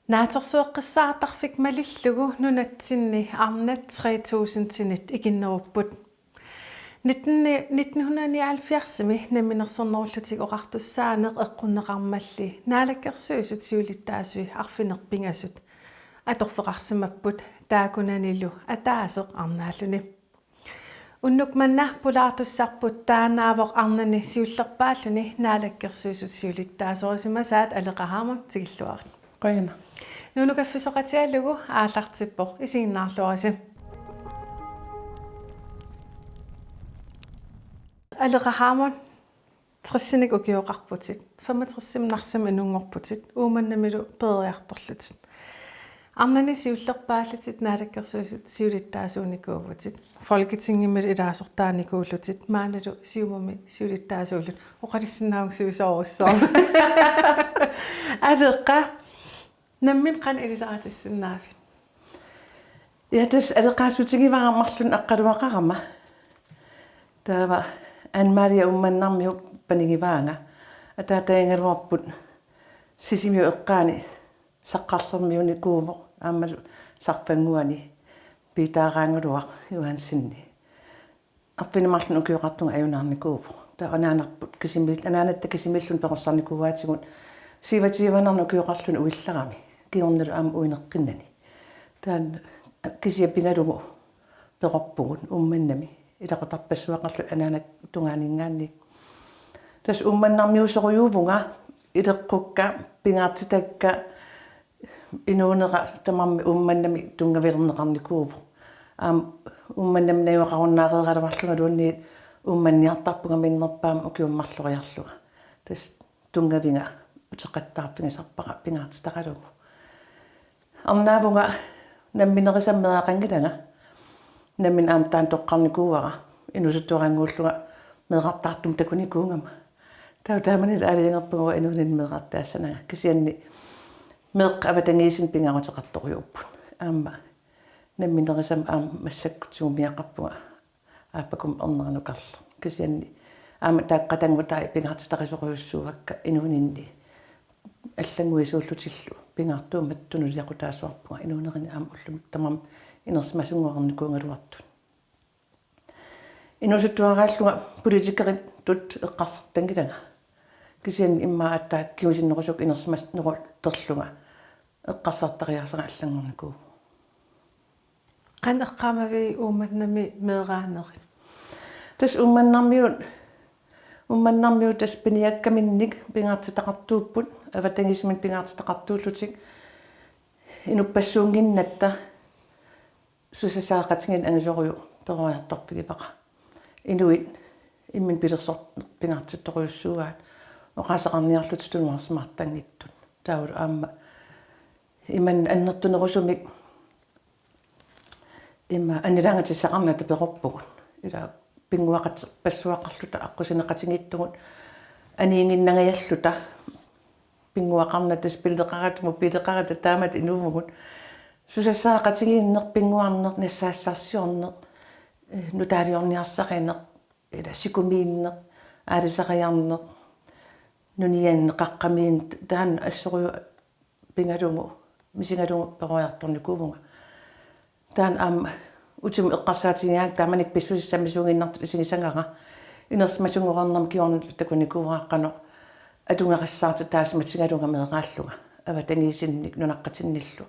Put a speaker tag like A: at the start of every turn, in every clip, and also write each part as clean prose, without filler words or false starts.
A: Naatorsueqqissaartarfik malillugu nunatsinni arnat 3000-tinit ikinnerupput 1979 naminersornerullutik oqartussaaneq eqqunneqarmalli naalakkersuisut siulittaasui arfinerpingasut atorfeqarsimapput taakunanilu ataaseq arnaalluni unnuk manna pulaartussarput taanaavoq arnani siullerpaalluni naalakkersuisut siulittaasorisimaasaat aleqahaama tigilluarit
B: qoyana
A: nunukaffisoqatiallugu aallartippoq isiinnaarluarisi aleqahaama trissinik ukioqarputit 65 inungorputit uumannamilu peeriartorlutit arnani siullerpaallutit naalakkersuisut siulittaasuunikuuvutit folketingimil ilaasortaanikuullutit maanalu siumami siulittaasuullut oqalissinnaangsuusoorussoor aleqa nammin qan ilisaatissinnaafit
B: yatas aleqaasutigivaamarlun aqqaluaqarama taava Anne-Maria ummannarmiu panigivaanga ataataingaluarput sisimiu eqqaani saqqarlermiuni kuumoq aammalu sarfanguani piitaaraanguluaq Johansinni affinimarlun ukioqartunga ajunaarnikuuvo ta anaanarput kisimil anaanatta kisimillun peqossarnikuuaatigut siivatiivanarnu ukioqarlun uillarami kiornilu aam uineqqinnani taan kisiapingalugu peqorpugut ummannami ilaqotarpassuaqarlu anaanak tungaaningaanni tas ummannarmiusoruyuuvunga ileqqukka pingaartitakka inuuneqa tamarmi ummannami tungavilerneqarnikuuvu ummannam naiuaqarunnaaqeeqalamarlunga luunni ummanniartarpunga minnerpaam ukiummarloriarluga tas tungavinga uteqattaarfingisarpaqa pingaartitaqalugu arnaavunga nammineqisammeaqangilanga nammin aam taan toqqarnikuuara inusuttuaranguulluga meeqartaartum takunikuungama taamanil aaliangerpunga inuunin meeqartaassanaga kisianni meeq avatangiisin pingaruteqartoriupput aamma nammineqisam aam massakkutsuumiaqarpunga aappakum ernerunukarla kisianni aamma taaqqatangutai pingaartitaqisuquyussuuvakka inuuninni аллангуисууллутиллу пингаартуумат тунулиақутаасуарпунга инуунерини аама уллумик тамам инерсмасунгуарникуунгалуартут инусуттуарааллунга политикерит тут эққарсартангилага кисиан имма аттаа киусиннерусук инерсмас неру терлунга эққарсартариарсера аллангорникуу
A: qan eqqaamavi uumannami meeraannerit
B: тас умманнармиу тас пиниаккаминник пингаартитақартууппут аватангисмин пингаартитақартууллутик инуппассуунгиннатта сусасаақатингин ангасориу перориарторпигипақа инуит иммин пилерсор пингаартитторуйуссууаат оқасеқарниарлут тунуарсимартангиттут таавал аама иман аннертунерусумик имма анилаангатиссақарната перорпугут ила пингуақат пассуақарлута аққусинеқатингиттугут аниингиннагаярлута пингуақарнатас пилеқаратму пилеқарата таамат инуумугут сусассаақатингииннер пингуарнер нассаассарсиорнер нутаалиорниарсақинеқ ила сикумииннер аалисақаярнер нуниан қаққамиин таан ассориу пингалугу мисингалугу перориарторникуувнга таан аама утим эққарсаатигаак тааманик писсусиссамисугиннарту исигисангара инерсмасунгорнерм киорнут такуникууааққано атунгерассаарти таасматигалунга меэрааллунга аватангисинник нунаққатинниллу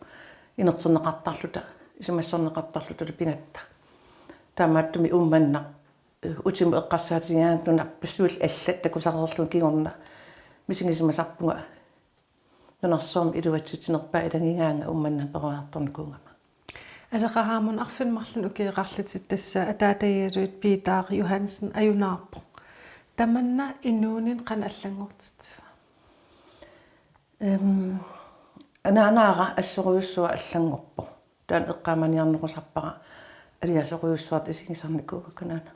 B: инертернеқартарлута исимассорнеқартарлута пингатта таамааттуми умманна утим эққарсаатигаак нуна пассуул аллат такусарерлун киорна мисигисимасарпунга нунарсоорм илуатситинерпаа илангигаанга умманна перориарторникуунгама
A: алеқаhaamун арфинмарлун укиеқарлутит тасса атаатаиалуит Питар Johansen аюнаарпо таманна инуунин қан аллангортитсива
B: анаара ассориуссуа аллангорпо таан эққааманиарнеқусарпара алиасориуссуарт исигисарникууга канаана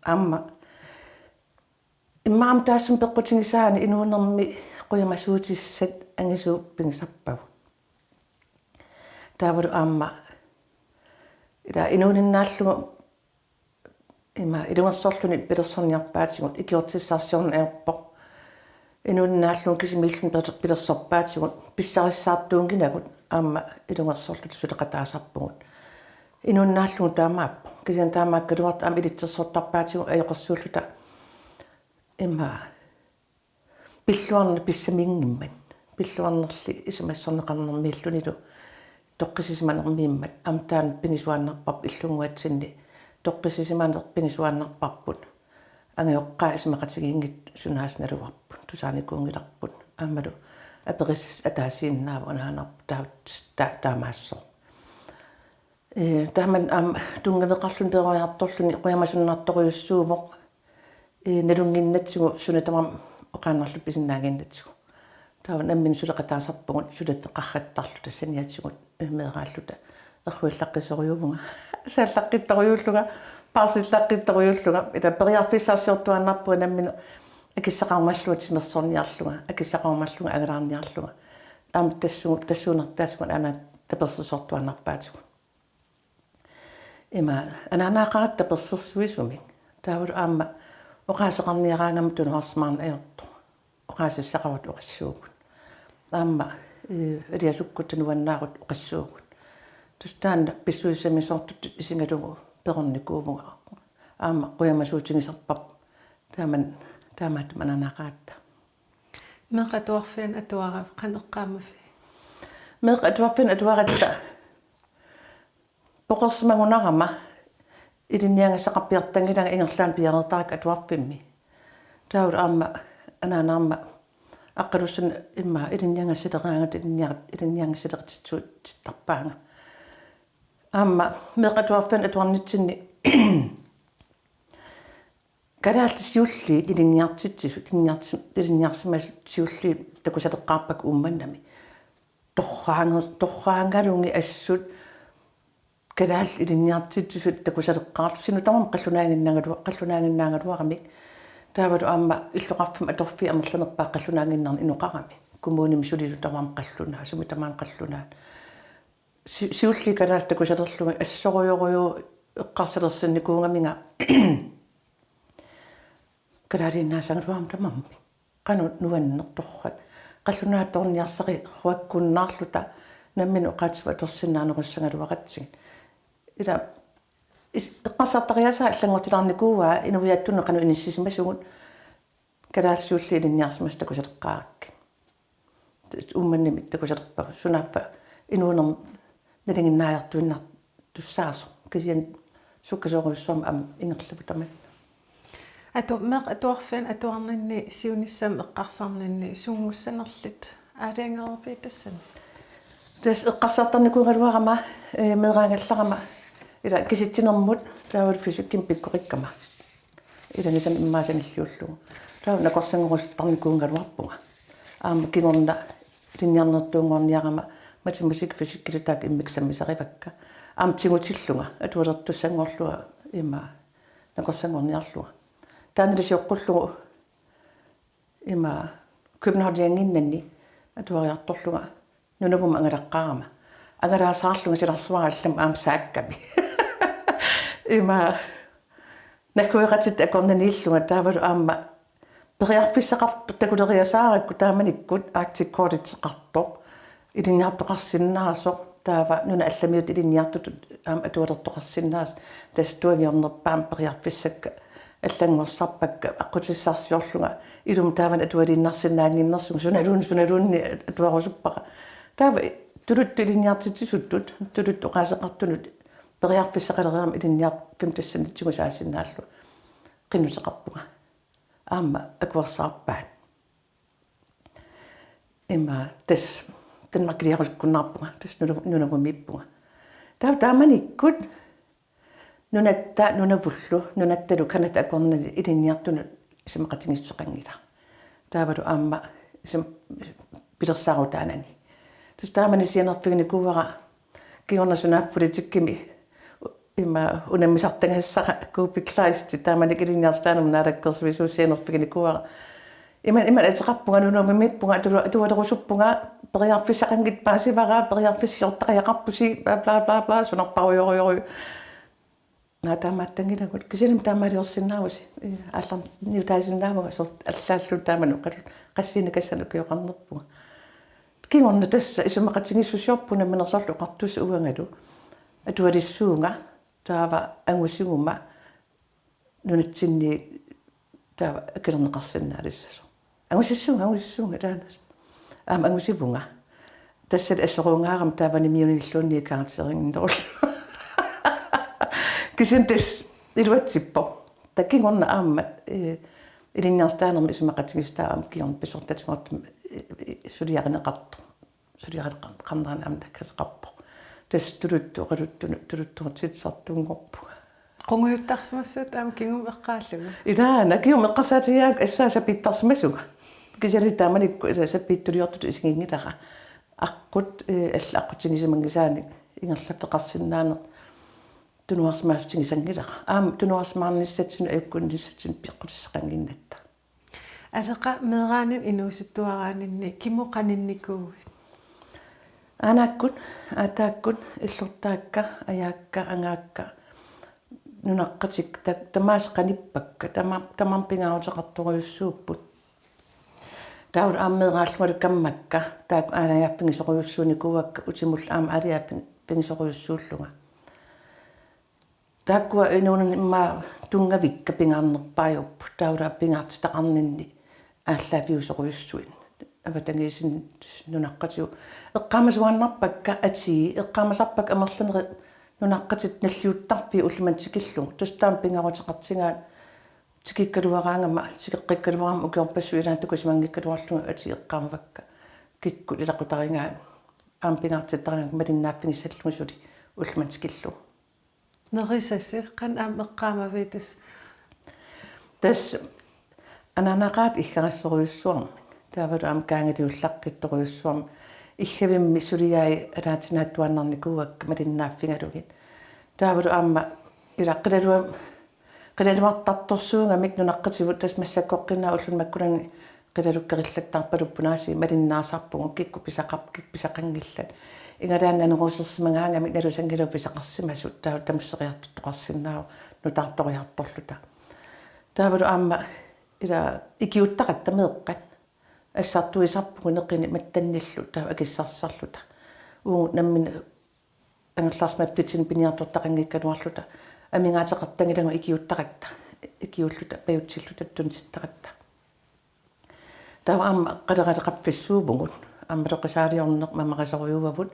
B: амма иммаам таассум пеққутингисаани инуунерми қуямасуутиссат ангисуу пингисарпагу таавал аама ила инууниннааллугу има илунгерсоорлуни пилерсорниарпаатигут икиортиссаарсиорна аерпо инуннааллун кисимиллун пилерсорпаатигут писсарissаартуунгинагут аама илунгерсоорлут сулеқатаасарпугут инуннааллун таамааппо кисиан таамааккалуарт аама илитсерсоортарпаатигу аёқарсууллута имма пиллуарна писсамингиммат пиллуарнерли исумассорнеқарнермииллунилу тоққисисиманермииммат амтаан пинисуаннарпап иллунгуатсинни тоққисисиманер пинисуаннарпарпут ангиоққаа исмақатигиингит сунаасналуарпут тусааникуунгиларпут аамалу аперисис атаасииннаава унаанарпу таамаассоо тааман тунгавеқарлун перориарторлуни қуямасуннарторюссуувоқ налунгиннатсигу сунатамам оқааннарлу писиннаагиннатсигу тааван аммин сулеқатаасарпугут сулаттеқарраттарлу тассаниатсигут меэрааллута эрхуиллаққисориувнга сааллаққитторюуллуга парсиллаққитторюуллуга ита периарфиссаарсиортуаннарпуга наммина акиссақармаллуа тимерсорниарлуга акиссақармаллуга агалаарниарлуга аама тассуунертаасгун ана таперсисортуаннарпаатигу има ананаақарат таперсерсуисумик таавал аама оқаасеқарниараангам тунерсмаарн аёрто оқаасиссақарут оқассуугут аама элиасуккут нуаннаарут оқассуугут тустаан писсуиссамисортут исингалугу перорникуувнга аама қуямасуутингисарпап таамаат мананаақаатта
A: меқатуарфиан атуарав қанеққаамафи
B: меқатуарфиан атуаратта поқерсимагунарама илинниангассақарпиартангилага ингерлаан пианертарак атуарфимми таул аама анаанаарма аққалуссун имма илинниангассилераангат илинниангассилеқатитсуут титтарпаанга аама меқатуарфиан атуарнитсинни карааллисиулли илинниартитсису илинниарсимас сиулли такусатеққарпак умманнами торраангалунги ассут караал илинниартитсисут такусатеққарлу сину тамам қаллунаангиннаагалуарами таавалу аама иллоқарфам аторфи амерланерпаа қаллунаангиннарни инуқарами кумууним сулилу тамам қаллунаа суми тамаан қаллунаа сиулли караал такусатерлуги ассоруйоруйу эққарсалерсинникуунгаминга караалиннаасангалуарам тамамми кану нуаннерторрат қаллунаатторниарсари хуаккуннаарлута наммину оқаатсуа торсиннаанеруссангалуақатсиг ила эққарсартариасаа аллангортилаарникууаа инувиаттуна кану иниссисимасугут караалсуулли илинниарсимас такусатеққаракки умманними такусатеқпа сунааффа инуунер налингиннаajартуиннар туссаасо кисиан суккасооруссуам ам ингерлапу тамат
A: атуарфиан атуарнинни сиунissam эққарсарнинни сунгуссанерлит аалиангерпи тассан
B: тас эққарсартарникуугалуарама меэраагалларама ила киситсинермут таавал фисикким пиккориккама иланисам иммаасаниллиуллугу таава накорсангоруссартарникуунгалуарпунга аама кинорна линниарнертуунгорниарама математик фисиккилутаак иммиксаммисаривакка аама тигутиллунга атуалертуссангорлуа имма накорсангорниарлуга таанилисиоққуллугу има københavниангиннанни атуариарторлуга нунавум ангалаққарама ангалаасаарлунга силарсуараллам аам саакками има накуератит акорнаниллунга таавалу аама периарфиссақарту такулериасааракку тааманиккут аактиккооритеқарто илинниартоқарсиннаасо таава нуна алламиут илинниартут аама атуалертоқарсиннаас тастуавиорнерпаам периарфиссакка аллангорсарпакка аққутиссаарсиорлунга илум тааван атуалиннарсинаангиннэрсуг суналуунни атуарусуппаqa таава тулут илинниартитсуттут тулут оқаасеқартунут периарфиссақалериам илинниар 15 тигусаасиннааллу қиннусеқарпуга аама акуарсаарпаат има тас танмаккилиарускуннаарпуга тас нунагумиппуга тааманиккут нунавуллу нунатталу канат акорнали илинниартунут исмақатингиссеқангила таавалу аама исм пилерсаарутаанани тус таамани сианерфигникууара киорнасунаaf политиккими има унаммисартангассара куупиклаисти таамани илинниарстаанум наалаккерсвисуусианерфигникууара има атеқарпунга нунавимиппунга атуалерусуппунга таамааттангинагут кисилим таамаалиорсиннааруси ааллар ниутаасиннаамага сорт аллааллу тааману qassiina kassanu kiоqarnerpuga kingorna tassa исумақатингиссусиорпуна минерсорлу қартус уангалу атуалиссуунга таава ангусигума нунатсинни таава акилернеқарсиннаалиссасо ангусиссуунга таанас ангусивунга тассат ассорунгаарам таавани миуниллуунни каартерингинторуллу кисинтес илуатсиппо таккингорна ааммат илинниарстаанерми исумақатингистаам киорн писортатингорт сулиаринеқарту сулиаринеқарнеран аамта касеқарпо тас тулуттуоқалуттунуттуруттуутитсартунгорпу
A: qunguuttaarsimassut aam kingum eqqaallugu
B: илаана киум эққарсаатигаак ассааса питтарсимасуга кисалитааманикку саппиттулиортут исгингилара аққут алла аққутсигисимангисааник ингерлаффеқарсинаанер тунуарсмаастигисангилара аама тунуарсмаарниссатсину аюккунниссатсин пиққутиссақангиннатта
A: асеqa meeraanин inuusuttuaraanинни кимоқанинникуугит
B: анааккут атааккут иллортаакка аяакка ангаакка нунаққатик тамаас қаниппакка тамарпингаарутеқарторюссууппут таул ааммеерааллумалу каммакка таак аанаяаппингисоруйуссууникууакка утимулла аама алиааппингисоруйуссууллунга тааккуа инуунан имма тунгавикка пингаарнерпаajorpu таула пингаартитақарнинни ааллаафиусоруйуссуин аватангисин нунаққатиу эққаамасуаннарпакка ати эққаамасарпак амерланери нунаққатит наллиуттарпи уллумантикиллу тустаам пингаавутеқартингаат тикиккалуараангама тикеққиккалуарама укиорпассуилаатукусимангиккалуарлунга ати эққаамавакка кикку илақутарингаа аам пингаартиттаранга малиннааппингиссаллумасули уллумантикиллу
A: нерисаси қан аам эққаамавитас
B: тас ананақаат иггарассоруйуссуарми таавалу аам каангатиуллаққитторуйуссуарми иггавимми сулигаи алаатинааттуаннарникууакка малиннааффингалугит таавалу аама илаққилалуа қилалуартарторсуунгамик нунаққативут тас массаккоққинаа уллун маккулани қилалуккериллаттарпалуппунааси малиннаасарпугу кикку писақангиллат ингалааннанерусерсимагаангамик налусангилу писақарсимасут таа тамуссериартуттоқарсинаау нутаарториарторлута таавалу аама ила икиуттақатта меэққат ассартуисарпугу неққини маттанниллу таа акиссарсарлута уу наммин ангерлаарсмаффитсин пиниартортақангиккануарлута амингаатеқартангилагу икиуттақатта икиуллута паютсиллута тунситтақатта таа аама қалеқалеқарфиссуувгут аммалоқисаалиорнеқ мамақасоруйувавут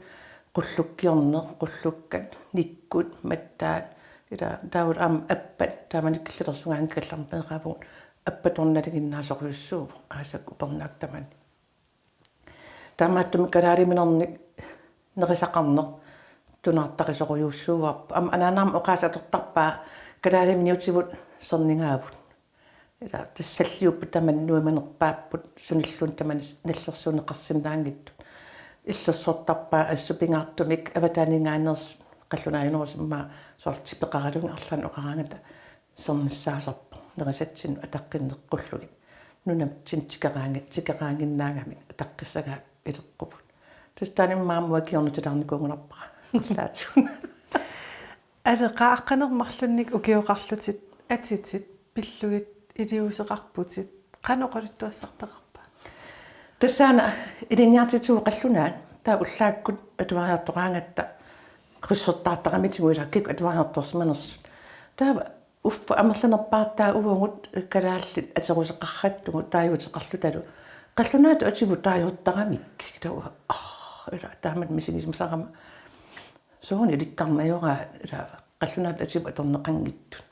B: qullukkиорнеқ qullukkат никкут маттаат ила таавал аама аппат тааманиккиллерсунгаангкаллармеэқаавгут аппаторналигиннаасоруйуссууву аасак упернаактамани таамааттуми калаалиминерник нерисақарнеқ тунаартақисоруйуссууарпа ама анаанаарма оқаасатортарпаа калаалиминиутивут сернингаавут ила тассаллиуппут тамани нуиманерпааппут суниллун тамани наллерсуунеқарсинаангитту иллерсуортарпаа ассупингаартумик аватаанингааанерс қаллунаайнерус имма соортипеқаралунга арлаан оқараангата серниссаасарпо нерисатсин атаққиннеққуллуги нунам тинтикераангиннаагами атаққиссагаа илеққупут тустааниммаамуа киорнутилаарникуунгунарпара арлаатсуун
A: асеқааққанермарлунник укиоқарлутит атитит пиллугит илиусеқарпутит каноқалуттуассартақарпа
B: тассаана илинниартитсуу қаллунаат таа уллааккут атуариартораангатта криссортаартарамитигуила кик атуариарторсманерс таа уффа амерланерпаартаа увугут калааллит атерусеқарраттугу тааюутеқарлуталу қаллунаат ативу тааюуттарамик таа ила таамат мисигисмсарама соон иликкарнайора ила қаллунаат ативу аторнеқангиттут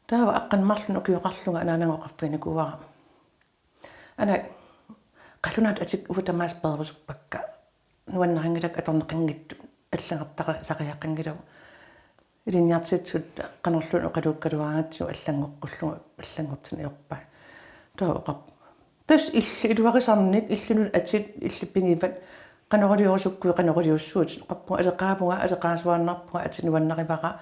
B: таава аққанмарлун укиоқарлунга анаанангоқарфиникуара ана қаллунаат атик увутамаас перерусуппакка нуаннарангилак аторнеқангиттут аллагартара сариаққангилагу илинниартитсут канерлун оқалууккалуаратсу аллангоққуллуга аллангортин иорпаа таоқап тас илли илуарисарник иллунут атит иллиппингиват канералиорусуккуи канералиуссуут қаппу алеқаавунга алеқаасуааннарпуга атинуаннаривара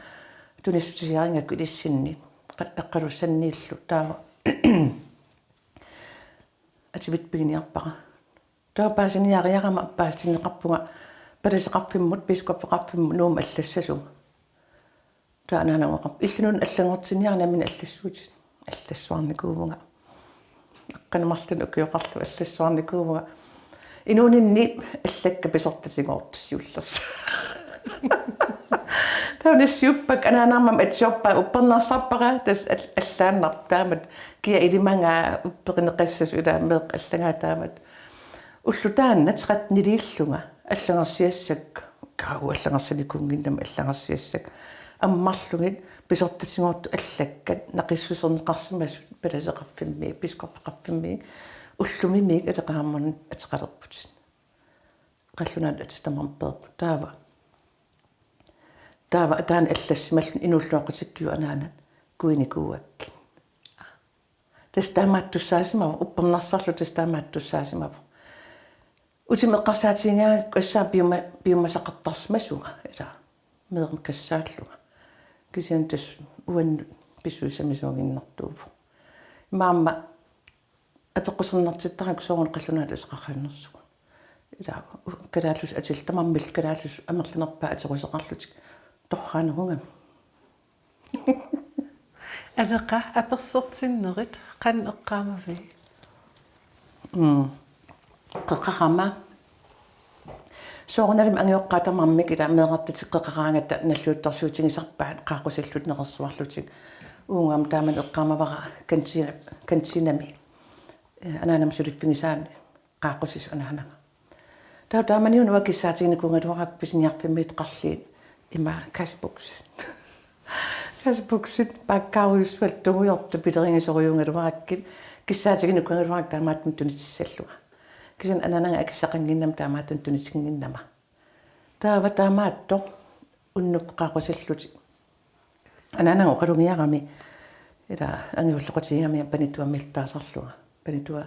B: туниссутисиарингакку илиссинни эққалуссаннииллу таава ативит пигиниарпара таа паасиниариарама паасинеқарпунга паласеқарфиммут пископпеқарфимму нуум аллассасу таананаа иллунун аллагортинниарна мин аллассуутин аллассуарникуувнга эққанамарлун укиоқарлу аллассуарникуувнга инуунинни аллакка писортасигоортуссиуллерс таунissиуппак анаанаармам атсиорпа уппернаарсарпара тас аллааннар таамат киа илимангаа уппеқинеқассас улаамеэқ аллагаа таамат уллу таанна 13 аллагарсиассак кау аллагарсаликунгиннам аллагарсиассак аммарлугит писортассигоорту аллаккат нақиссусернеқарсимас паласеқарфимми пискорпеқарфимми уллумимик атеқааммун атеқалерпут қаллунаат атитамарперпу таава таан аллассималлун инуллуаққитиккиу анаанат куиникууакки тастаамааттуссаасимава уппернарсарлу тастаамааттуссаасимава утимеққарсаатингаа кассаа биумасаққартарсимасуга ила меерм кассааллуга кисиан тас уан писсуисамисуагиннартууфу маама апеққусернартиттарак соорун қаллунаат асеқархааннерсуга ила калааллус атилтамармил калааллус амерлинерпаа атерусеқарлутик торхаанерунгам
A: атеқа аперсортиннерит қан эққаамави
B: қеқарама сооруналим ангиоққатамармик ила меэқартитик қеқараангатта наллуутторсуутигисарпаат қаақусаллут неқерсуарлутик унгам тааман эққаамавара кантинами анаанам сулиффигисаани қаақусис анаанага тааманиуна вакиссаатигникунгалуарак писиниарфиммит қарлиит има касбуксит паккауисвал тугуйорту пилерингисориунгалуараккит киссаатигникунгалуарак таамааттун тунитиссаллуга кисан анаанага акиссақангиннам таамааттун тунитсигиннама таамаатто уннук қаақусаллути анаанага оқалугиарами ила ангиуллеқутигами панитуаммилтаасарлуга панитуа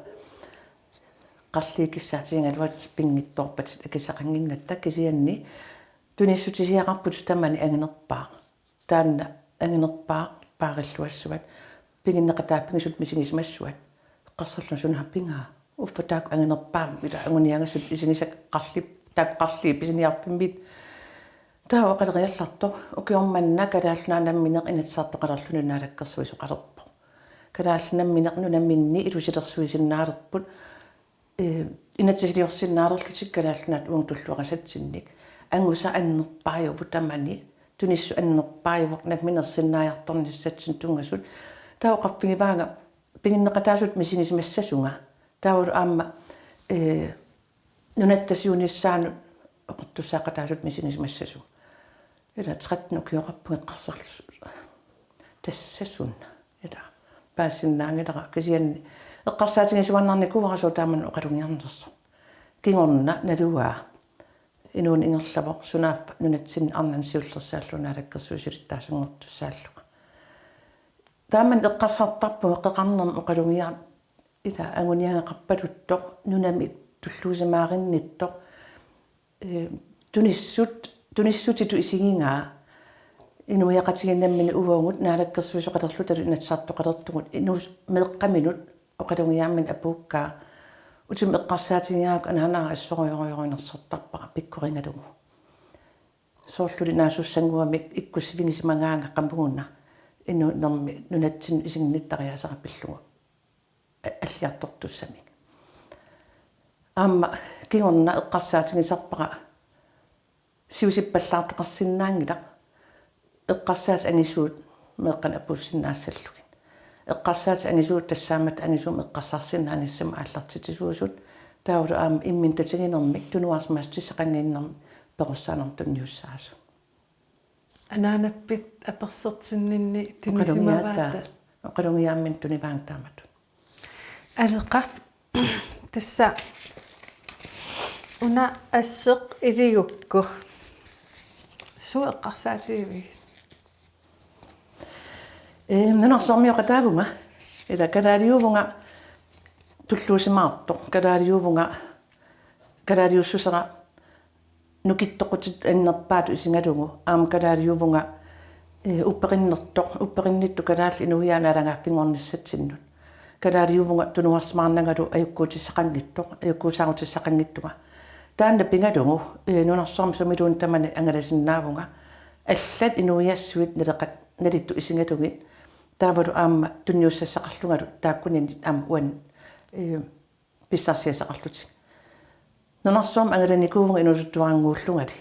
B: qalli kissaatingaluat pingittorpat akissaqanginnattak kisianni tunissutisiaqarput tamani anginerpaa taanna anginerpaa paarilluassuat pinginneqataappigisut misigismassuat qassarlu sunhapingaa uffataak anginerpaa ila anguniangassut isigisak qalli pisiniarfimmit taa oqaleriallarto ukiormanna kalaallunaalammineq inatsartoqalarlununaalakkersuisuqalerpo kalaallunammineq nunamminni ilusilersuisinnaalerput inatsiliorsinnaalerlutik kalaallunat uungtulluaqasatsinnik angusa annerpaajuvut tamani tunissu annerpaajuvaq namminersinnaajartornissatsin tungasut taoqarfigivaanga pinginneqataasut misigismassasunga taavalu aamma nunattasiunissaanu oqortussaaqataasut misigismassasu ila 13 ukiorappugeqqarsarlu tassassunna ila paassinnaangilera kisianni eqqarsaatigissuannarnikuvarasuu taaman oqalungiarnersu kingorna naluaa inuun ingerlavoq sunaaffa nunatsin arnansiullersaallunaalakkersuusilittaasungortussaalluqa taaman eqqarsartarpuga qeqarnerm oqalungiar ila anguniangaqarpaluttoq nunami tulluusamaaqinnittoq tunissutitu isigingaa inuiaqatiginnammini uvuungut naalakkersuusoqalerlutalu inatsartoqalertugut inus meeqqaminut oqalungiaammin apuukkaa utim eqqarsaatigiaak anaanaa assorioriorinersortarpaqa pikkuringalugu soorluli naasussanguamik ikkussivingisimagaanga qampugunna inu nermi nunatsin isignittariasaqapillugu аллиарторtussамик аама кигорна эққарсаатигисарпара сиусиппаллаартоқарсинаангила эққарсаас ангисуут меэққан апуссинаассаллугин эққарсаат ангисуут тассаамат ангисуум эққарсарсинааниссама ааллартитисуусут таавалу аама иммин татигинермик тунуарсмаас тисақангииннерми перуссаанерм тунниуссаасу
A: анаанаппит аперсертиннинни тунисимаваата
B: оқалугиааммин туниваантаамат
A: алеqa тасса уна ассеq илигукку суэққарсаативи нанарсормиоқатаавунга ила калаалиувунга туллуусимаарто калаалиуссусера нукиттоқутит аннерпаату исингалугу аама калаалиувунга уппериннитту калаалли инуиаанаалангааффингорниссатсиннут калаалиувунга тунуарсмаарнагалу аюккуутиссақангиттоқ аюккуусаагутиссақангиттуга таанна пингалугу нунарсорм сумилуун тамани ангаласиннаавунга аллат инуиассуит налеқат налитту исингатугит таавалу аама тунниуссассақарлунгалу тааккунини аама уан писсарсиасақарлутик нунарсуам ангаланикуувнга инусуттуарангууллунгали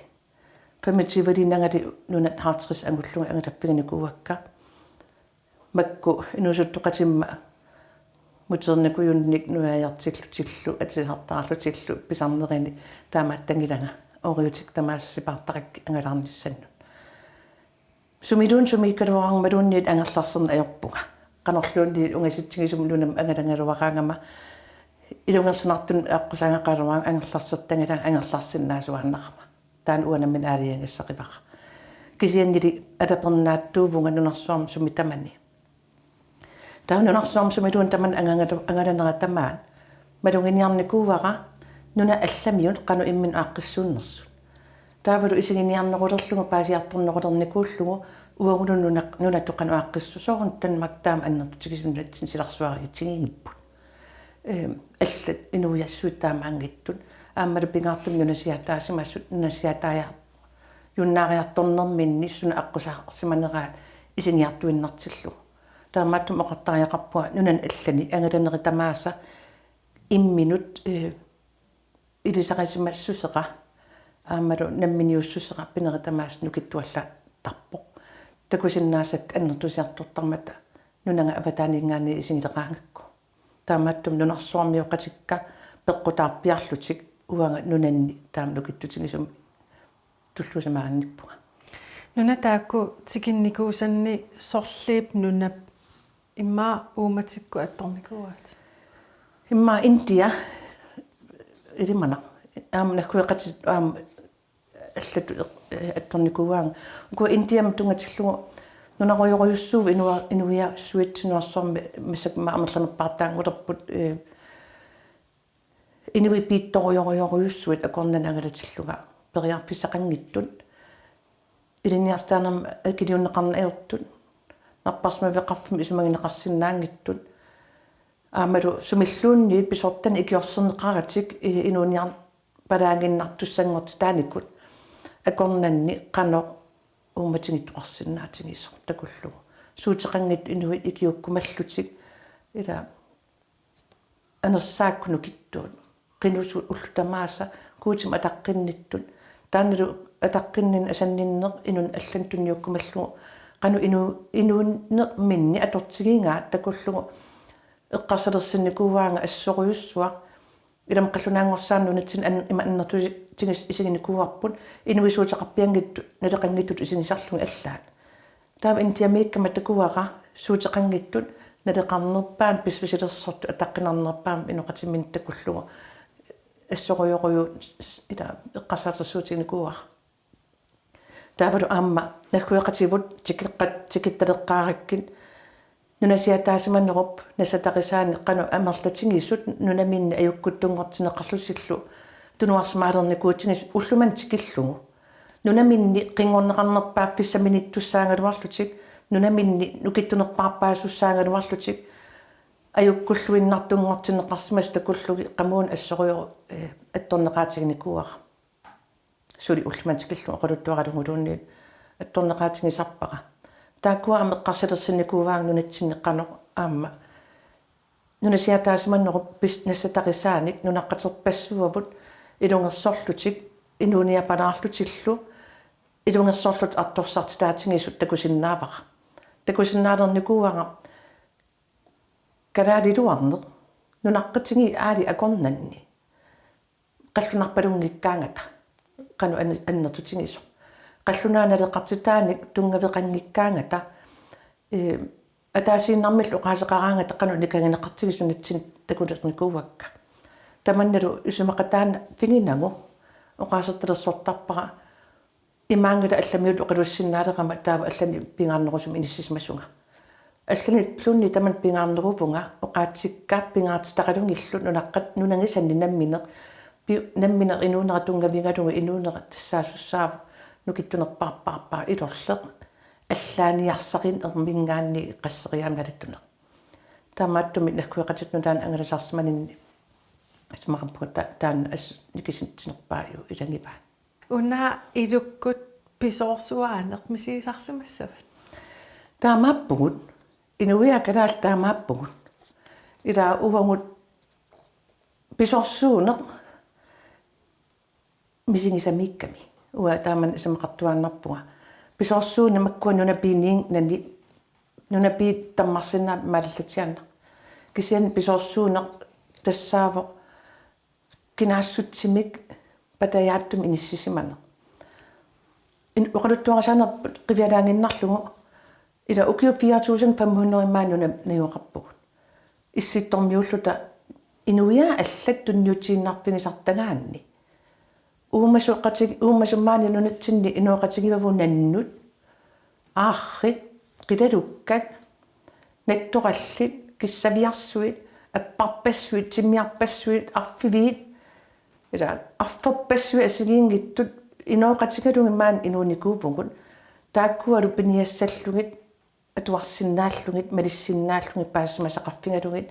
A: памитсивалинангали нунат 50 ангуллунга ангалаппиганикуакка макку инусуттоқатимма мутерникуйунник нуаяртиллутиллу атисартаарлутиллу писарнерини таамааттангилага ориутик тамаассипаартарак ангалаарниссанну сумилуун сумиккалуарангмалуунниит ангерларсерна аёрпуга канорлуунни унгаситсигисум лунам ангалангалуараангама илунгерсунартун аққусаангақалуаран ангерларсертангала ангерларсиннаасуарнарма таан уанаммин аалиангиссақивара кисианнили алапернааттуувунга нунарсуарм сумитамани таунунарсуарм сумилуун таман ангаланера тамаан малунгиниарникуувара нуна алламиут қану иммин ааққиссууннерсу таавалу исигиниарнерулерлугу паасиартурнерулерникууллугу уагулун нуна тоқану ааққиссу соорн танмак таам аннертигисунатсин силарсуаригитсигигиппут аллат инуяссуут таамаангиттут ааммалу пингаартум нунасиатаасимассут нунасиатаая юннаариарторнерминни суна аққусаарсиманераат исигиартуиннартиллу таамааттум оқартариақарпуа нунан аллани ангаланери тамааса имминут илисақасимассусеқа аамалу намминиуссусеқа пинери тамаас нукиттуалла тарпоқ такусиннаасак аннертусиартортармата нунага аватааниингаани исигилеқаангакку таамааттум нунарсуармиоқатикка пеққутаарпиарлутик уанга нунанни таам нукиттутигисум туллусамаанниппуга
C: нуна таакку тикинникуусанни сорлиип нунап имма ууматикку атторникуаат
A: имма индия илимана накуеқати аллат атторникуаан уку индиам тунгатиллугу нунаруйоруйуссуув инуиа суитсинуарсорми мисакма амерланерпаартаангулерпут инуи питторуйоруйоруйуссуит акорнанагалатиллуга периарфисақангиттут илиниартаанерма акилиуннеқарна аёртут нарпарсма веқарфми исумагинеқарсинаангиттут аамалу сумиллуунниит писортани икиорсернеқаратик инууниар палаангиннартуссангорти тааниккут акорнанни қано ууматингиттоқарсинаатигисо такуллугу суутеқангит инуит икиуккумаллутик ила анерсааккуну киттуут qinussu ullutamaassa kuutim ataqqinnittut taannilu ataqqinnin asanninneq inun allantunniukkumallugu qanu inuunneq minni atortigiingaa takullugu eqqarsalersinnikuuaanga assoruyussuaq ilam qallunaangorsaannunitsin ima annertusi tingis isiginikuuarput inuisuuteqarpiangittu naleqangittut isinisarlugi allaat taam intiamiikkamat takuaqa suuteqangittut naleqarnerpaan pisvisilersortu ataqqinarnerpaam inoqatimin takullugu assoruyuruyu ila eqqarsalersuutiginikuuaq taavalu aamma nakkueqativut tikittaleqqaarakkin nunasiataasimannerup nasatarisaani qanu amerlatingissut nunaminni ajukkuttunngortineqarlusillu tunuarsmaalernikkuutingis ulluman tikillugu nunaminni qingorneqarnerpaaffissaminittussaangaluarlutik nunaminni nukittunerpaarpaasussaangaluarlutik ajukkulluinnartunngortineqarsimas takullugi qamuun assoruyuru attorneqaatiginikuuara suli ulluman tikillu qoluttuaralunguluunniit attorneqaatigisarpaqa taakua ameqqarsalersinnikuuvaang nunatsinneqqarnoq aamma nunasiataasimannerup nassatarisaanik nunaqqaterpassuavut ilungersorlutik inuuniapalaarlutillu ilungersorlut artorsartitaatingisut takusinnaavara takusinnaalernikuuanga kalaaliluarneq nunaqqatingi aali akornanni qallunarpalunngikkaangata qanu annertutigiso qallunaanaleqartitaanik tungaveqanngikkaangata ataasiinnarmillu qaaseqaraangata qanu nikangineqartigisunatsin takulernikuuakka tamannalu isumaqataana finginagu oqaasertalersortarpara imaangala allamiut oqalussinaaleqama taava allani pingaarnerusum inissismasunga allani tlunni taman pingaarneruvunga oqaatsikka pingaartitaqalungillu nunaqqat nunangisanni namminer inuunera tungavingalunga inuunera tassaasussaava nukittunerparparpaa ilorleq allaaniarsarin ermingaanni qasseriaamnalittuneq taamaattumi nakkueqatitnu taan angalasarsimaninni atmaqapputa taan nikisittinerpaayu ilangipaan
C: una ilukkut pisorsuaaneq misiisarsimassavat
B: taamaappugut inuia kadaal taamaappugut ila uvangut pisorsuuneq misingisamiikkami ua taaman isamaqartuaannarpunga pisorsuuni makkua nunapiiniing nani nunapiit tammarsinna maallatianna kisian pisorsuuneq tassaavoq kinaassutsimik patayaattum inissisimana in uqaluttuarasaanerput qivialaanginnarlugu ila ukiu 4500 maanuna niuqarpugut issittormiulluta inuia allat tunniutiinnarpigisartagaanni uummasummaani nunatsinni inuoqatigivavu nannut aarri qilalukkat nattoqallit kissaviarsuit apparpassuit timmiarpassuit arfiviit ila arferpassuit asigiingittut inuoqatigalungimaan inuunikuuvugut taakkualu piniassallugit atuarsinnaallugit malissinnaallugit paassimasaqarfigalugit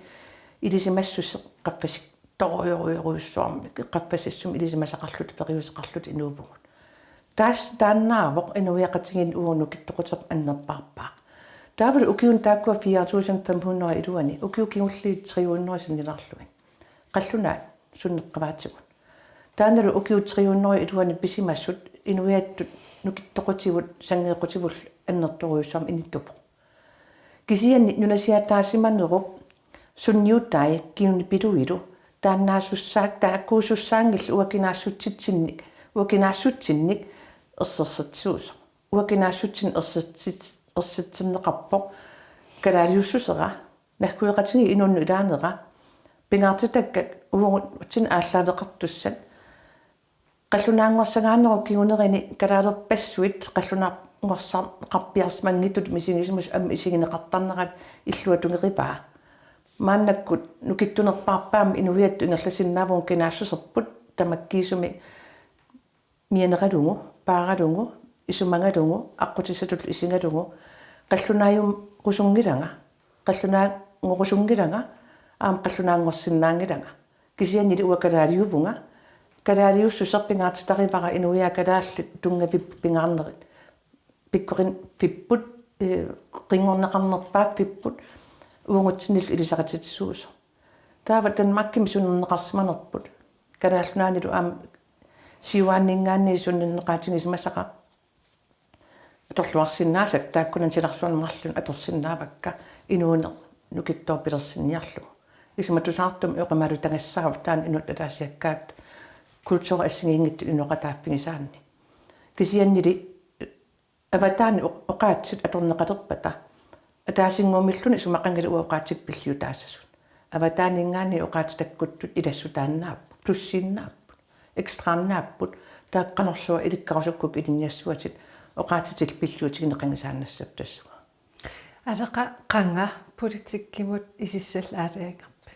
B: ilisimassuseq qaffasik torioriuruissuarmi qaffasissum ilisimasaqarlut periuseqarlut inuuvugut taas taannaavoq inuiaqatigin uunu kittoqutep annerparpaa taavul ukiun taakkua 4500 iluani ukiukingulliit 300 sinnilarlugin qallunaat sunneqqavaatigut taanalu ukiu 300 iluani pisimassut inuiattut nukittoqutigut sangeequtivull annertoruissuarmi inittupoq kisianni nunasiataasimanerup sunniutai kiunni piluilu taannaassussaak taakkuusussaangil uakinaassutsinnik uakinaassutsinnik ersersertsuusoq uakinaassutsin ersitsinneqarpoq kalaaliussusera nakkuiqatigi inunnu ilaanera pingaartitakka uungut utsin ааllaaveqartussat qallunaanngorsangaanneru kigunerini kalaalerpassuit qallunaarngorsaar qarpiarsmanngitut misingismus am isigineqartarnerat illuatungeripa maannakkut nukittunerpaarpaam inuiattu ingerlasinnaavun kinaassuserput tamakkiisumi mianeralungu paaralungu isumangalungu aqqutisatul isingalungu qallunaayum qusungilanga qallunaangorusunngilanga aam qallunaanngorsinnaangilanga kisiannili uakalaaliuvunga kalaaliussuserpingaartitaqipara inuia kalaallit tungavip pingaarnerit pikkorin pipput qingorneqarnerpaak pipput uungutsinil ilisaqatitsuuso taava tanmakkim sunnerneqarsimanerput kalaallunaanilu aam siuaanningaanni sunnerneqaatigismasaqa atorluarsinnaasak taakkunan silarsuanmarlun atorsinnaavakka inuune nukittoorpilersinniarlugu ismatusaartum uqamalu tangassaavu taan inut ataasiakkaat kultuura assingiingittu inuqataaffigisaanni kisiannili avataani oqaatsit atorneqaterpata ataasinguumilluni sumaqangali uoqaatikpilliu taassasun avataaniingaanni oqaatitakkuttu ilassutaannaappu tussiinnaappu ekstraannaapput taaqqanersua ilikkarusukkuk ilinniassuatit oqaatitil pilluutigineqangisaannassap tassuga
C: алеqa qanga politikkimut isissallaataaqarpa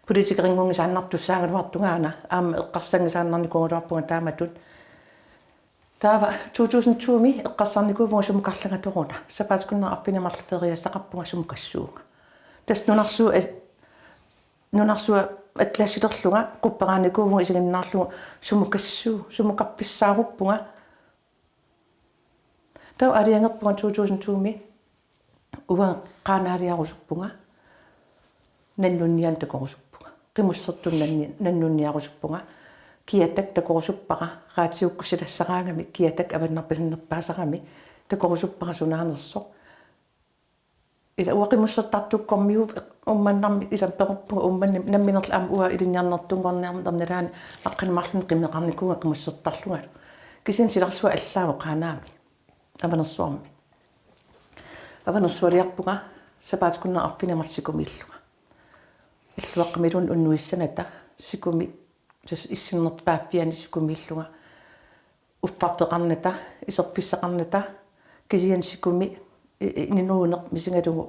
B: politikeringунgisааннартуссаагалуартунгаана аама эққарсангисааннарникунгулуарпунга тааматут таава 2020 эққарсарникуувгу сумукарлангаторуна сапаатикуннера арфинамарлфериассақарпунга сумукассуунга тас нунарсуа атлассилерлунга қупперааникуувгу исигиннаарлугу сумукассуу сумукарписсааруппунга таа алиангерпунга 2020 уа qanaaliarusuppunga nannunnian takorusuppunga qimussertun nannunniarusuppunga kiatak takorusuppara raatiukkusilassaraangami kiatak avannarpasinnerpaasarami takorusuppara sunaanerso ila uaqimussertartukkormiu ummannarmi ilan peruppunga ummanni namminerl am ua ilinniarnertungorniarnernalaan aqqanimarlun qimmeqarnikuga qimussertarlunga kisin silarsua allaagu qaanaami avanersuarmi avanersualiarpunga sapaatikunner arfinamarsikumilluga illuaqqamilun unnuissanata sikumi issinnerpaappiani sikumilluga uffarfeqarnata iserfissaqarnata kisian sikumi ninuuneq misingalugu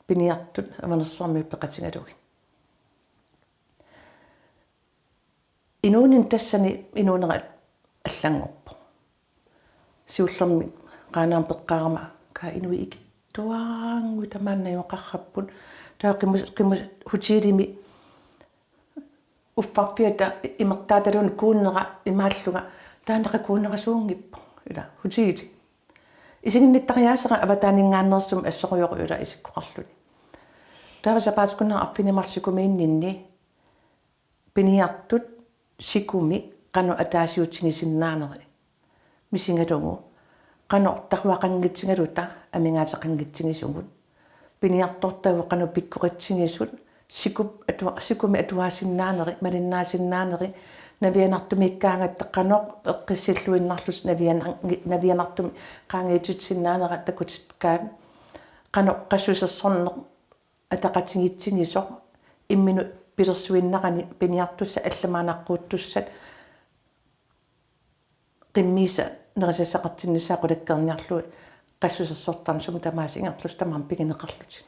B: piniartut avanersuarmi peqatigalugi inuunin tassani inuunera аллангорпо сиуллерми qanaam peqqarama ka inui ik tuangu tamanna yoqarrappun taaqimus hutiilimi uffarpiata imertaatalun kuunnera imaalluga taanaqakuunnerasuungippo ila hutiiti isingnittariaasera avataningaannersum assorioriula isikkoqarluni taavasa paatkunna affinimarsikumi piniartut sikumi qanu ataasiutingisinnaaneri misingalungu qanu tarwaqanngitsingaluta amingaataqanngitsingisungut piniartortavu qanu pikkoqitsingisut sikumi atuaasinnaaneri malinnaasinnaaneeri navianartumikkaangatta qanoq eqqissilluinnarlus navianartumi qaangiitutsinnaanera takutitkaan qanoq qassusersorneq ataqatingitsingisoq imminu pilersuinnaqani piniartussa allamaanaqquuttussat qimmiisa nerisasaqartinnissaaqulakkerniarlui qassusersortarn sum tamaasiingerlus tamaam pigineqarluti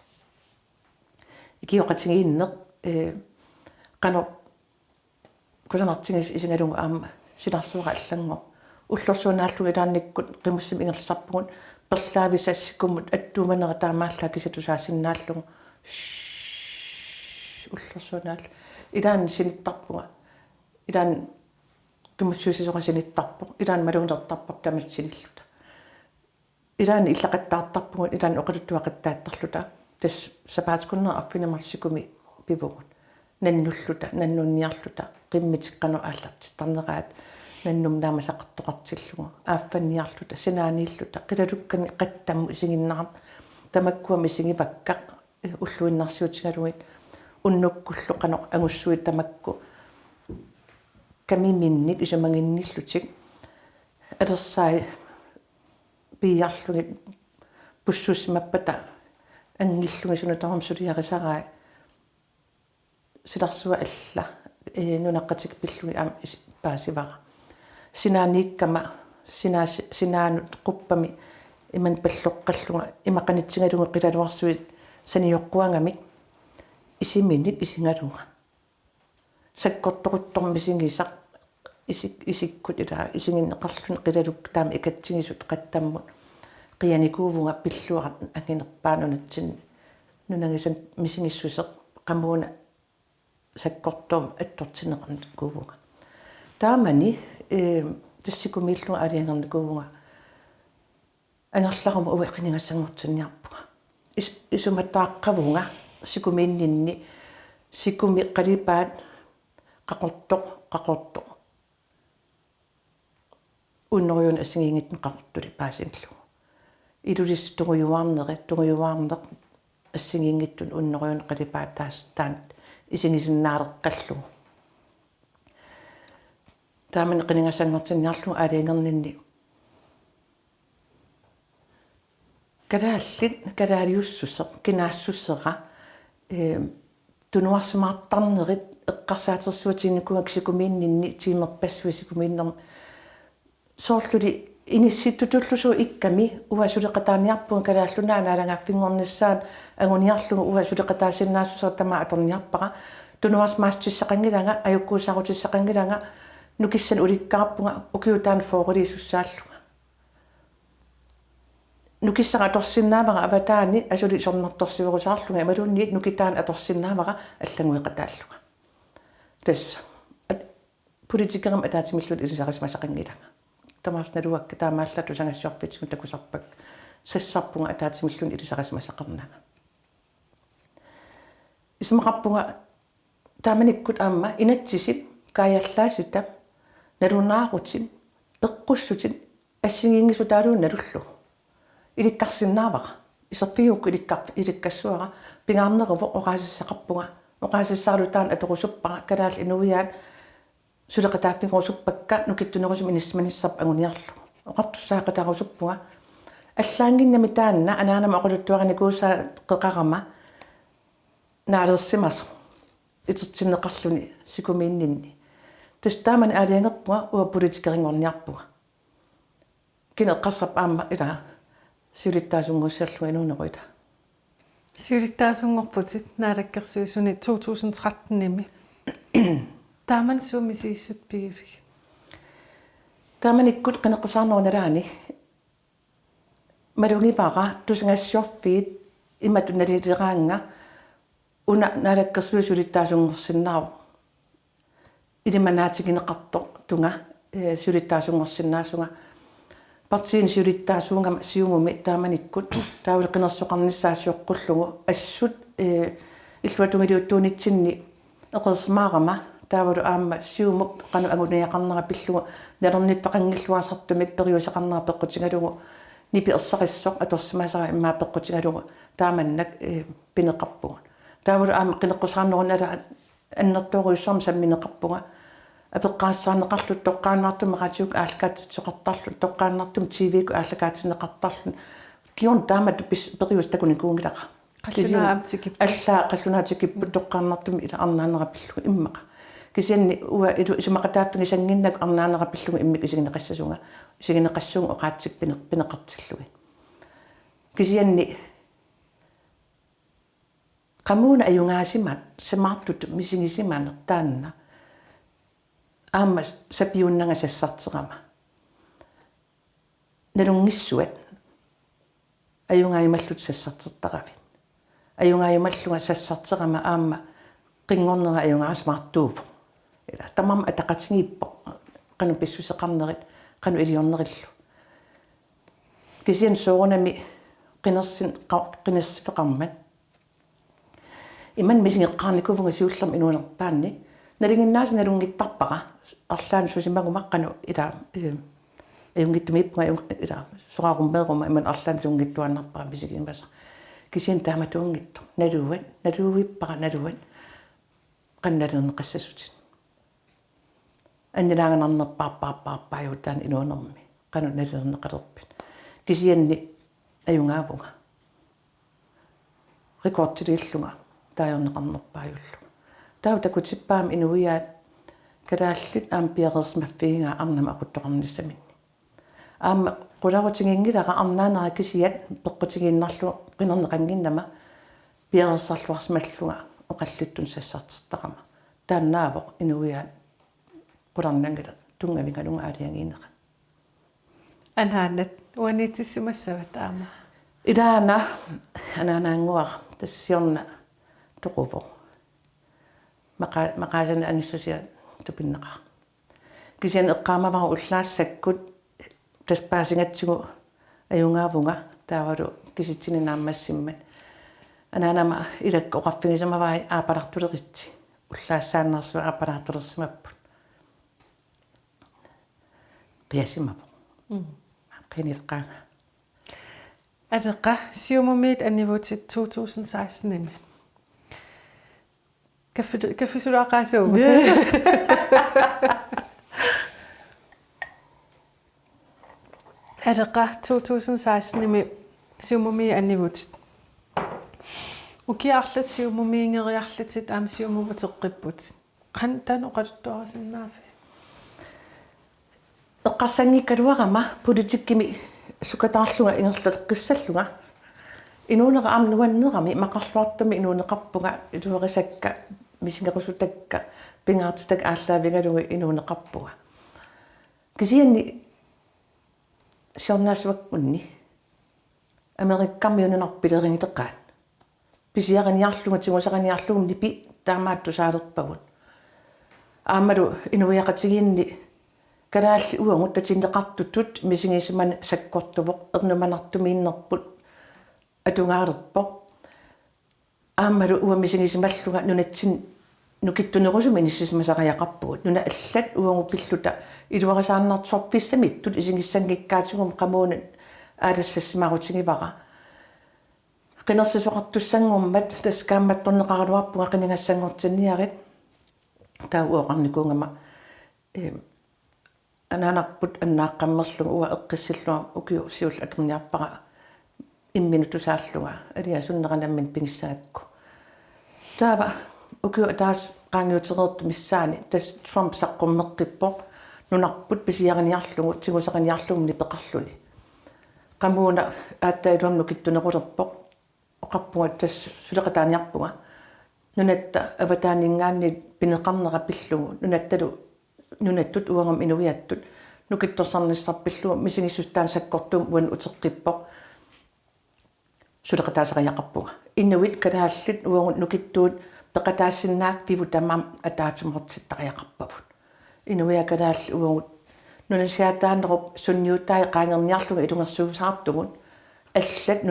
B: ikioqatingiinneq qanoq kusanartingis isingalungu aama sinarsuura аллангор уллорсунааллу илаанниккут qimmussum ingerlsarpugut perlaavisassikkumut attuumanera taamaallaa kisatusaasinnaallugu уллорсунаал илаан синитtarpuga илаан qimmussuusisoqa sinittarpuq илаан малуунертарпар тамалсиниллута илаан иллақаттаартарпугут илаан оқалуттуақаттааттарлута тас сапаатикуннера аффинамарсикуми пивугут наннуллута наннунниарлута qimmitиққану ааллартиттарнераат наннум наамасаққартоқартиллугу ааффанниарлута синаанииллута қилалуккани қаттамму исигиннарам тамаккуами сигивакка уллуиннарсиутингалугит уннуккуллу қано агуссуит тамакку камиминник исумагинниллутик алерсаи пиарлугит пуссуусмаппата ангиллуги сунутарам сулиарисараа силарсуа алла нунаққатик пиллуги аам паасивара синааниккама синаанут қуппами иман паллоққаллуга имақанитсигалуги қилалуарсуит саниоққуангамик исиминик исингалуга саккорторуттормисингисақ исиккут илаа исигиннеқарлун қилалук таама икатсигисут қаттаммут қианикуувунга пиллуарат ангинерпаанунатсин нунагисан мисингиссусеқ қамууна саккортуум аттортинеқарнут куувунга таамани тассикумииллуга алиангерникуувунга ангерларама уеққинингассангортинниарпуга исуматтааққавунга сикумииннинни сикуми қалипаат қақорто уннориун ассигингитн қақортули паасинлу илулис тугуюаарнеқ ассигингиттун уннориун қалипаат таан исигисиннаалеққаллу тааман қинингасангортинниарлу аалиангернинни калаалиуссусеқ кинаассуссера тунуарсимаартарнерит эққарсаатерсуатинникуак сикумииннинни тимерпассуи сикумииннерм соорлули инисситтутуллусу икками уасулеқатааниарпуг калааллунаа наалангааффингорниссаан агуниарлугу уасулеқатаасиннаассусер тамаа аторниарпара тунуарсмаастиссақангилага аюккуусарутиссақангилага нукиссан уликкаарпунга укиутаан фоорилиссуссааллуга нукиссара аторсиннаавара аватаани асули сорнарторсиверусаарлуга малуунни нукитаан аторсиннаавара аллагуиқатааллуга тасса политикерам атаатимиллут илисарисмасақангилага тамаарсналуакка таамааллату сангассиорфитсигу такусарпак сассарпунга атаатимиллун илисарисмасақарнага исмақарпунга тааманиккут аама инатсисип каяллаасита налунаарутин пеққуссутин ассигингисутаалуун налуллу иликкарсиннаавара исерфиукку иликкассуара пингаарнеруво оқаасиссақарпунга оқаасиссаалутаан аторусуппара калаал инуиаат сулеқатааффигорусуппакка нукиттунерусум иниссманиссарп агуниарлу оқартуссаақатарусуппуга аллаангиннами таанна анаанама оқулуттуараникуусаа қеқарама наалерсимасо итертиннеқарлуни сикумииннинни тастаамани аалиангерпуга уа политикерингорниарпуга кинеққарсарп аама илаа сиулиттаасунгуссиарлуга инуунеруита
C: сиулиттаасунгорпутит наалаккерсуисуни 2013-ними тааман суумисииссут пигивиг
B: тааманиккут qeneqqusarnerunalaani малунгипара тусангассиорфиит иматуналилераанга уна наалаккерсуисулиттаасунгорсиннаару илиманаатигинеқарто тунга сулиттаасунгорсиннаасунга
A: партиин сиулиттаасуунгама сиумуми тааманиккут таавал qinерсоqarnissaasiоqqullugu ассут иллуатунгилиуттуунитсинни эқерсмаарама таавалу аама сиумуп қану агуниақарнера пиллугу налерниппақангиллуасартумик периусеқарнера пеққутингалугу нипи ерсақиссоқ аторсимасара иммаа пеққутингалугу тааманнак пинеқарпуга таавалу аама qinеққусаарнерунала аннертооруйссорм самминеқарпуга апеққаассаарнеқарлут тоққааннаартум ратиук ааллакаатсоқартарлут тоққааннаартум тивику ааллакаатинеқартарлут кион таамат периус такуникуунгилаqa
C: қаллунаамтикип
A: аллаа қаллунаатикиппу тоққааннаартум ила арнаанерапиллугу иммаqa кисианни уа илу исумақатааффиги сангиннак арнаанерапиллугу иммик исигинеқассасунга исигинеқассуун оқаатсик пинеқартиллуги кисианни qamuna ayungaasimat samaartut misingisimaner taanna аама сапиуннага сассартеқама налунгиссуат аюнгаималлут сассартертарафит аюнгаималлуга сассартеқама аама қингорнера аюнгаасмартууфу ила тамам атақатингиппо қану писсусеқарнерит қану илиорнериллу кисиан соорнами қинерсифеқармат иман мисингеққарникувнга сиуллерми инуунерпаанни налингиннаасми налунгиттарпаqa арлаан сусимагумаққану ила юнгиттумиппунга ила сорааруммеерума иман арлаан налунгиттуаннарпара мисигимаса кисиан тааматуунгитто налууиппара налуат qannalerneqassasut аннилааганарнерпаарпаарпаарпааю таан инуунерми qanu налернеқалерпит кисианни аюнгаавунга рекордтилиллунга таajorneqarnerpaajullu тау такутиппаам инуиаат калааллит аам пиареерсмаффигинга арнама aquttoqarnissamинни аама qulaarutigiнгилара арнаанера кисиат пеққутигииннарлу qinернеқангиннама пиареерсарлуарсмаллунга оқаллиттун сассартертақама тааннаавоқ инуиаат qulарнангила тунгавингалунга аалиангиинеqa
C: анхааннат уанитиссимассават аама
A: илаана ананаангуар тассиорна тоқуво мақаасана ангиссусиа тупиннеqa кисиан эққаамавара уллаассаккут таспаасингатсигу аюнгаавунга таавалу киситсинinaammaссиммат анаанама илакка оқарфигисамаваи аапалартулеритси уллаассааннерсуа аапалартулерсимаппут пиасимаво qinilqaanga
C: атеққа сиумумиит аннивуутит 2016 ними каффисулаақаасуу атеққа 2016 ними сиумуми аннивуутит укиарлат сиумумиингериарлатит аама сиумуватеққиппут қан таноқалуттуарасиннаафи
A: эққарсангиккалуарама политиккими сукатаарлунга ингерлалеққиссаллунга инуунера аама нуаннерами мақарлуартами инуунеқарпунга илуерисакка мисингерусутакка пингаартитак ааллаавигалуга инуунеқарпунга кисианни сиорнаасуаккунни америккармиуненарпилерингитеққаат писиаганиарлунга тигусаганиарлугум нипи таамаатту саалерпагут аамалу инуиақатигиинни калаалли уангут татинеқартутут мисингисиман саккортувоқ ернуманартумииннерпут атунгаарерпо аамалу уа мисингисималлуга нунатсин нукиттунерусуми ниссисмасариақарпугут нуна аллат уангу пиллута илуарисаарнартсорфиссамиттут исингиссангиккаатигум qamуунат аалассассимарутигивара qinерсисоқартуссангуммат таскаамматторнеқаралуарпунга qinингассангортинниарит таа уоқарникуунгама анаанарпут аннааққаммерлугу уа эққиссиллуа укиу сиул атумниарпара имминутусааллуга алиасуннеранаммин пингиссаакку таава укиу таас qaangiutereertu missaani tas Trump saqqummeqqippo nunarput pisiaganiarlugu tigusaganiarlugumni peqarluni qamuuna aattailuamnu kittunequlerpo oqarpunga tas suleqataaniarpunga nunatta avataaniingaanni pineqarnera pillugu nunattut uangam inuiattut nukittorsarnissarpillugu misingissustaan sakkortuum uan uteqqippo suleqataasariaqarpunga innuit kalaallit uangut nukittuut peqataassinnaaffivu tamam ataatimortittariaqarpavut inuiakalaall uangut нунасиатаанеруп сунниуттай qaangerniarluga ilungersuusaartugun аллат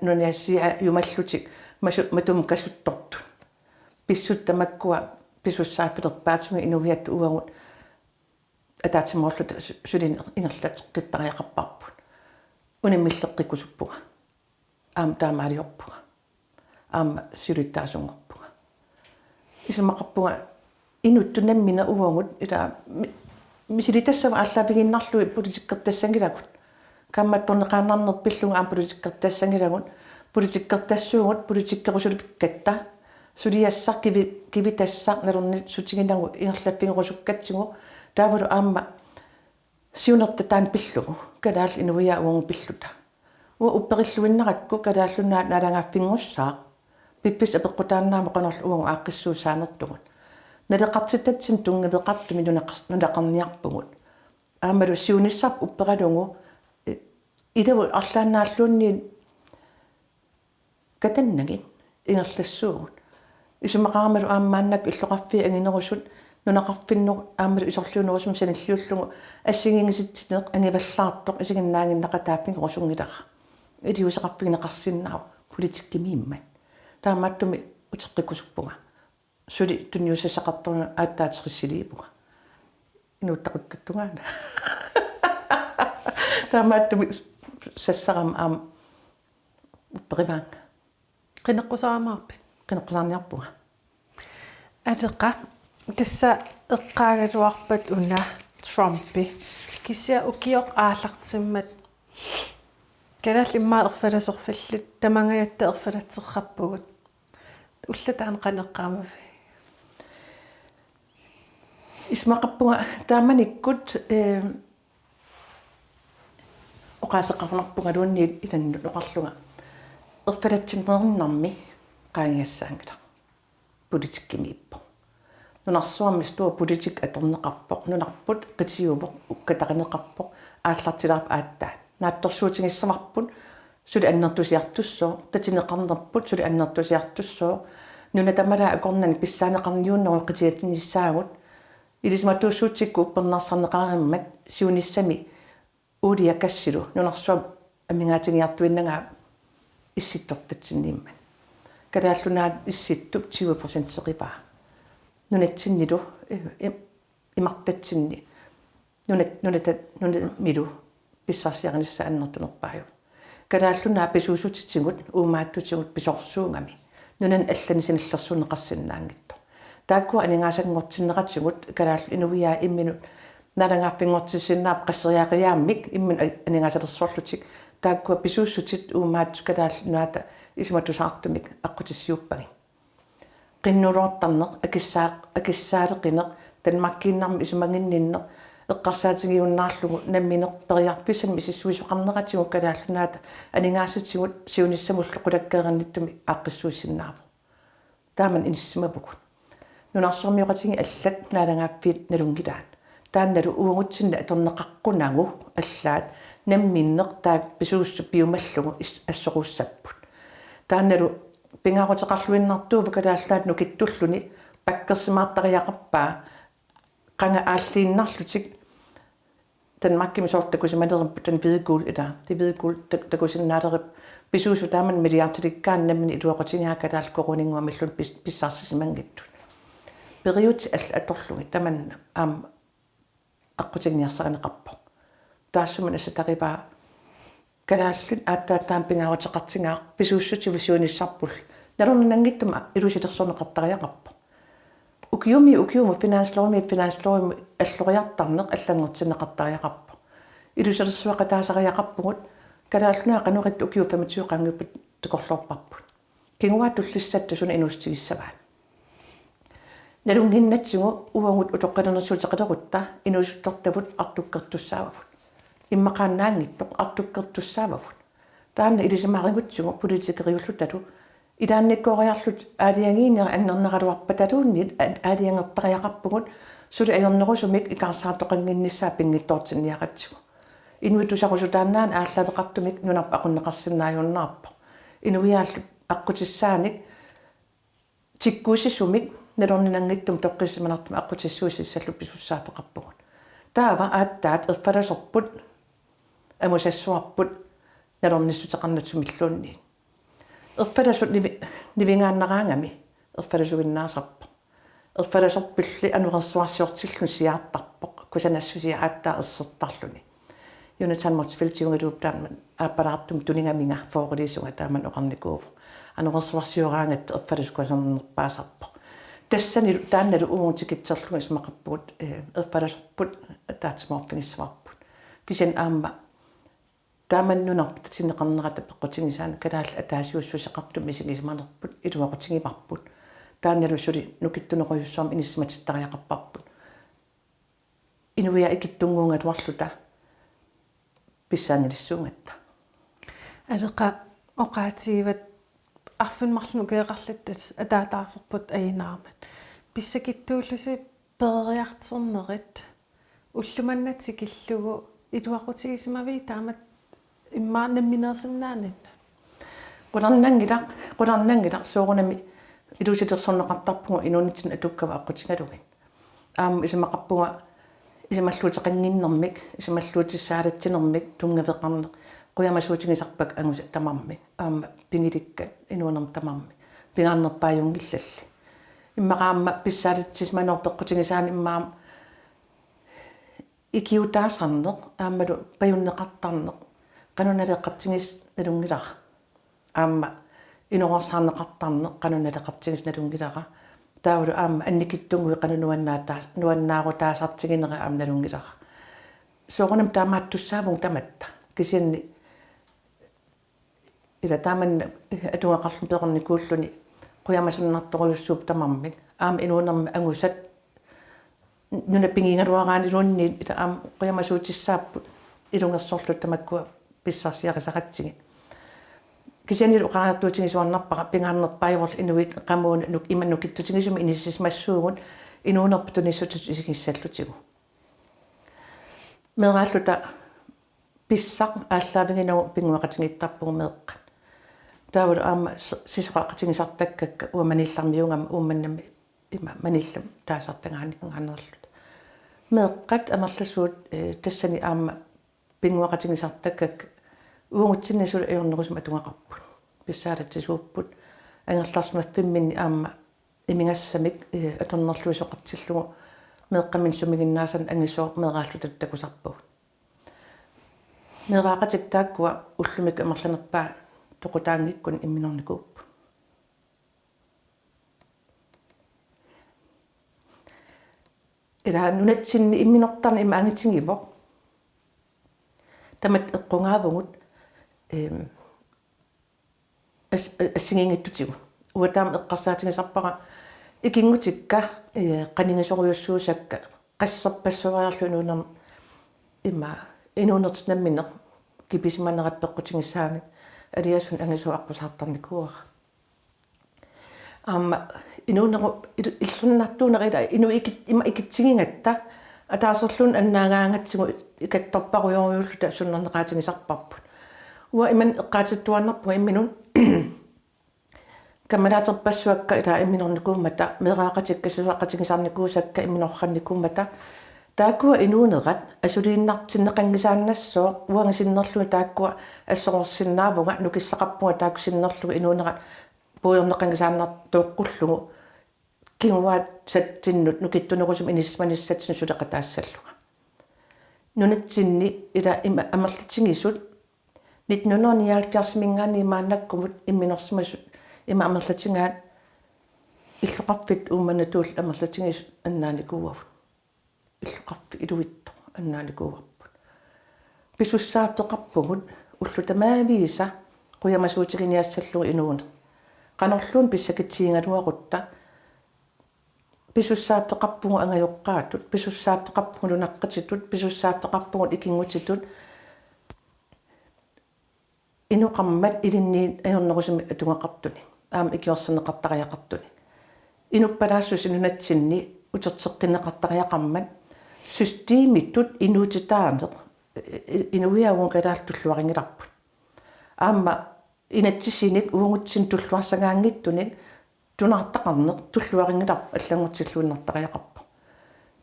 A: нунасиа юмаллутик матум касутторту писсут тамаккуа писуссааффилерпаатсуга инувиат уагут атаатсимоорлут сулин ингерлат қиттариақарпарпут униммиллеққикусуппуга таамаалиорпуга сулиттаасунгорпуга исмақарпуга инуттунаммина уагут ила мисилитассава аллаапигиннарлуи политиккертассангилагут камматторнеқааннарнер пиллунга политиккертассангилагут политиккертассуугут политиккерусулипиккатта сулиассар кивитассар налерни сутигинагу ингерлаппингерусуккатсигу таавалу аама сиунертатаан пиллугу калаал инуиа уангу пиллута уппериллуиннеракку калааллунаа налангаффингуссаа пиппис апеққутааннаама қонерлу уангу ааққиссуусаанертугут налеқартитатсин тунгавеқартуми нунақарниарпугут аамалу сиуниссарп уппералугу илаву арлааннааллуунни катаннагин ингерлассуугут исумақарамалу аамааннак иллоқарфи ангинерусут нунақарфиннер аамалу исорлуунерусум саниллиуллугу ассигингиситсинеқ ангиваллаартоқ исигиннаагиннақатааппин русунгилара илиусеқарпигинеқарсиннаав политиккимииммат таамааттуми утеққикусуппуга сули тунниусассақарторна ааттаатериссилиипуга инуттақуттаттунгаана таамааттуми сассарам уппериваан
C: qinneqqusaraamaarpit
A: qinneqqusarniarpuga
C: атеqa тасса эққаагалуарпат уна Трумпи кися укиоқ аалартиммат калал иммаа ерфаласерфаллит тамангаятта ерфалатсерраппугут уллатаан qanеққаамави
A: исмақарпуга тааманиккут оқаасеқарнарпугалуунни иланну оқарлуга ерфалатсиннернарми qaangiassaaнгила политиккимииппо нунарсуарми стуа политик аторнеқарпоқ нунарпут қитиувоқ уккатаринеқарпоқ ааллартилаарп ааттаа наатторсуутингиссамарпут сули аннертусиартуссоо қитинеқарнерпут сули аннертусиартуссоо нуна тамала акорнани писсаанеқарниууннеру қитиатиниссаагут илисматуссуутикку уппернарсарнеқариммат сиуниссами уулиакассилу нунарсуа амингаатингиартуиннага исситтортатсиннииммат калааллунаат исситтуп 20% сеқипаа нунатсиннилу имартатсинни нунат милу писсарсиарнисса аннертунерпаaju калааллунаа писуусутитсигут уумааттутигут писорсуунгами нунан алланисиниллерсунеқарсинаангитто тааккуа анингаасангортиннератигут калааллу инувиаа имминут налангаффингортиссиннаап qasseriaqiaamik иммин анингаасалерсуарлутик тааккуа писууссутит уумаатту калааллунаата исматусаартумик аққутиссиуппаги qinnuloortarneq акиссаалеқинеq танмаккииннарми исумагинниннеq эққарсаатигиуннаарлугу намминерпериарписсанми исиссуисоқарнератигу калааллунаата анингаасатигут сиуниссамуллеқулаккеернниттуми ааққиссууссиннааву тааман иниссимапукут нунарсуармиоқатиги аллат наалагааффиит налунгилаат таанналу uuнгутсинна аторнеқаққунагу аллаат намминнеқ таак писууссу пиумаллугу ассоқуссаппут таанналу пингаарутеқарлуиннартуува калааллаат нукиттуллуни паккерсимаартариақарпаа qanga ааллииннарлутик танмаккими соортакусималериппут тан видгул ила ти видгул такусиннаалерип писуусу тааман милиартиликкаан наммини илуақутингаа калаал корунингуамиллун писсаарсисимангиттут период аторлуги таман аққутигниарсаринеқарпо таассуман ассатарипаа калааллут ааттааттаам пингаарутеқартингаа писууссути висиониссарпул налернангиттума илусилерсорнеқартариақарпо укиуми финанслооми аллориартарнеқ аллангортинеқартариақарпо илусерсуақатаасариақарпугут калааллунаа қануқит укиу 25 қангуппут текорлоорпарпут кингуа туллиссатту суна инустигиссаваат налунгиннатсигу уангут утоққанерсуутеқалерутта инусуттортавут артуккертуссаававут иммақааннаангиттоқ артуккертуссаававут таанна илисимааригутсугу политикериуллуталу илаанниккоориарлут аалиангиинера аннернераруарпаталуунни аалиангертариақарпугут сули аёрнерусумик икаарсаартоқангинниссаа пингитторсинниақатсигу инуитусарусутаанаан ааллавеқартумик нунарп ақуннеқарсиннааюннаарпо инуиааллу аққутиссааник тиккуусиссумик налорнинангиттум тоққиссиманартум аққутиссуусиссаллу писуссаафеқарпугут
B: таава ааттаат эрфаласорпут амусассуарпут налорниссутеқарнатсумиллуунни эрфаласут нивингааннараангами эрфаласугиннаасарпо эрфаласорпилли ануқерсуарсиортиллун сиаартарпоқ кусанассусиа ааттаа ерсертарлуни юнатан мотфилтиунгалууп тааман ааппалаартум тунингаминга фоорилисунга тааман оқарникуув ануқерсуарсиораангат эрфаласкуасернерпаасарпо тассани таанналу уунтикитсерлуга исмақарпугут эрфаласорпут таатсморфингиссаварпут кисен аама тааманнунарпут синеқарнерата пеққутингисаана калаалла атаасиуссусеқартум мисигисманерпут илуақутингимарпут таанналу сули нукиттунеқуйуссуарми иниссиматиттариақарпарпут инуиа икиттунгуунга туарлута писсаанилиссуунгатта
C: алеqa оqaатигиват арфинмарлну кеэқарлаттат атаатаарсерпут аинаармат писсакиттууллуси перериартернерит уллуманнатикиллугу илуақутигисимави таамат иммаанамминерсиннаанат
B: qulарнангилар соорунами илуситерсорнеқартарпугу инунитсин атуккава аққутингалугин исимақарпуга исималлуутеқангиннэрмик исималлуутиссаалатсинэрмик тунгавеқарне қуямасуутингисарпак ангуса тамармик пингиликка инуунерм тамармик пингаарнерпааюнгиллалли иммақаама писсаалатсисманер пеққутингисаани иммаам икиутаасарнеқ аамалу паюннеқартарнеқ кануналеққартингис налунгилара аама инуарсаарнеқартарнеқ кануналеқартингис налунгилара таавалу аама анникиттунгуи нуаннаарутаасартигинера аама налунгилара соорунам таамааттуссаавун таматта кисианни ила тааман атуақарлу перерникууллуни қуямасуннарторуйуссууп тамармик аама инуунерми ангусат нуна пингингалуараани лунни ила аама қуямасуутиссааппут илунгерсорлу тамаккуа писсарсиақисақатсиги кисианил уқаратуутингисуарнарпара пингаарнерпаайворл инуит қамуун нук иманнукиттутингисуми иниссисмассуугут инуунерпутуниссутут исигиссаллутигу мерааллута писсақ ааллаавигинагу пингуақатингиттарпугу меэққан таавал аама сисоқақатингисартаккакка уаманиллармиунгама уумманнами има маниллам таасартангааникангаанерлут меэққат амерласуут тассани аама пингуақатингисартаккакка уунгутсиннасула иорнерусма атунгақарпут писсаалатсисууппут ангерларсмаффимминни аама имингассамик аторнерлуисоқартиллугу меэққамин сумигиннаасан ангисоо меэрааллу таттакусарпуг меэраақатик тааккуа уллумик амерланерпаа тоқутаангиккун имминорникууппу ила нунатсинни имминортарни има ангитсигиво тамат эққунгаавгут ассигингиттутигу уатаам эққарсаатингисарпара икингутикка қанингисоруйуссуусакка qassarpassuariarlu nuunam imma inuunertinammineq kipisimannerat peqqutigissaanit aliasun angisuaqqusaartarnikuara amma inuuneru illunnartuunerila inu ima ikitsingingatta ataaserlun annaagaangatsigu ikattorparuyorulluta sunnerneqaatigisarparput uwa iman eqqaatittuannarpu imminun kammalaaterpassuakka ila imminornikuummata meeqaaqatikkasuaqatigisarnikuusakka imminorrannikuummata taakkua inuunerat asuliinnartinneqangisaannassoo uangisinnerluni taakkua assororsinnaavuga nukissaqarpunga taakkusinnerlugu inuunerat puujorneqangisaannartuuqqullugu kinguaat sattinnut nukittunerusum inismanissatsin suleqataassalluga nunatsinni ila amerlatingisut 1979 mingaani maannakkumut imminorsimasut ima amerlatingaat illuqarfit uummanatuul amerlatingis annaanikuuavut illuqarfi iluitto annaanikuuarput pisussaafteqarpugut ullutamaavisa quyamasuutiginiassallugu inuune qanorluun pissakitsiingaluaqutta pisussaafteqarpugu angajoqqaatut pisussaafteqarpugu lunaqqatitut pisussaafteqarpugu ikingutitut inuqammat ilinniin ajornerusumi atungaqartuni aam ikiorserneqartariaqartuni inuppalaassus inunatsinni uterteqqinneqartariaqarmat systeemittut inuutitaaneq inuiagun kalaaltulluaringilarput aamma inatsisinik uungutsin tulluarsangaangittunik tunaartaqarneq tulluaringilarp allangutsilluunnertariaqarpa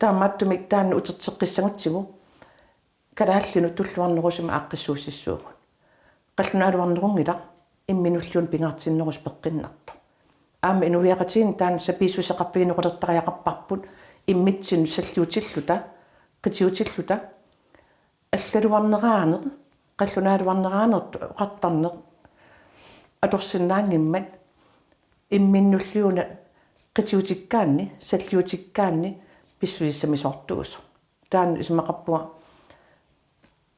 B: таамааттумик таанна утертеққиссагутсигу калааллину туллуарнерусима ааққиссууссиссуугун қаллунаалуарнерунгила имминуллуун пингаартиннерус пеққиннарто аама инувиақатигин таан сапииссусеқарпигинуқалертариақарпарпут иммитсину саллиутиллута қитиутиллута аллалуарнераанеқ қаллунаалуарнераанерт оқартарнеқ аторсиннаангиммат имминнуллууна қитиутиккаанни саллиутиккаанни писсуиссамисортуусо таан исмақарпуга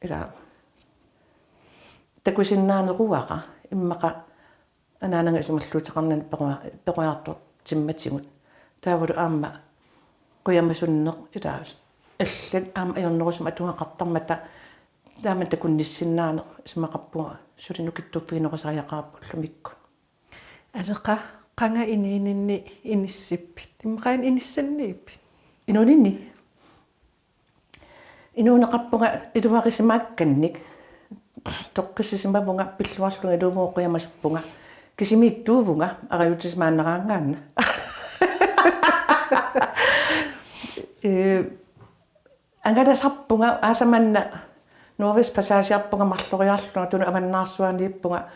B: ила такусиннаанеруаqa иммаqa анаанага исумаллуутеқарнан пеқуяартор тимматигут таавалу аама қуямасуннеқ ила аллат аама аёрнерусум атугақартармата таама такунниссиннаанеқ исмақарпуга сулинукиттуффигинерусариақарпу лумикку
C: алеqa qanga iniininni inissippit imqain inissanniippit
B: инунинни инунеқарпуга илуарисимаакканник тоққиссисимавунга пиллуарлунга илувооқиамаспунга кисимииттуувунга ариутисмааннераангаанна ангадасарпунга аасаманна нуовис пасаасиарпунга марлориаарлунга туну аваннаарсуанииппунга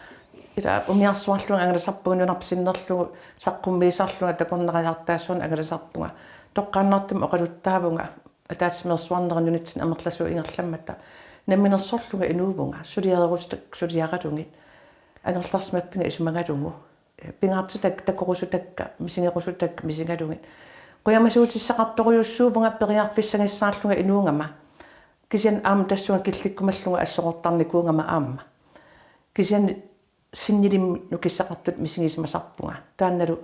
B: ила умиарсуарлунга ангадасарпунга нунарпсиннерлугу саққуммиисарлунга такорнериартаассуан ангадасарпунга тоққааннартум оқалуттаавунга атаатсимерсуарнернунитсин амерласуу ингерламмата намминерсорлунга инуувунга сулиарерустак ангерларсмаппинга исумагалугу пингаартутак такорусутакка мисингерусутак мисингалугит қуямасуутиссақарторюссуувунга периарфиссагиссаарлунга инуунгама кисиан аама тассунга килликкумаллунга ассоқортарникуунгама аама кисиан синнилим нукиссақартут мисигисмасарпунга таанналу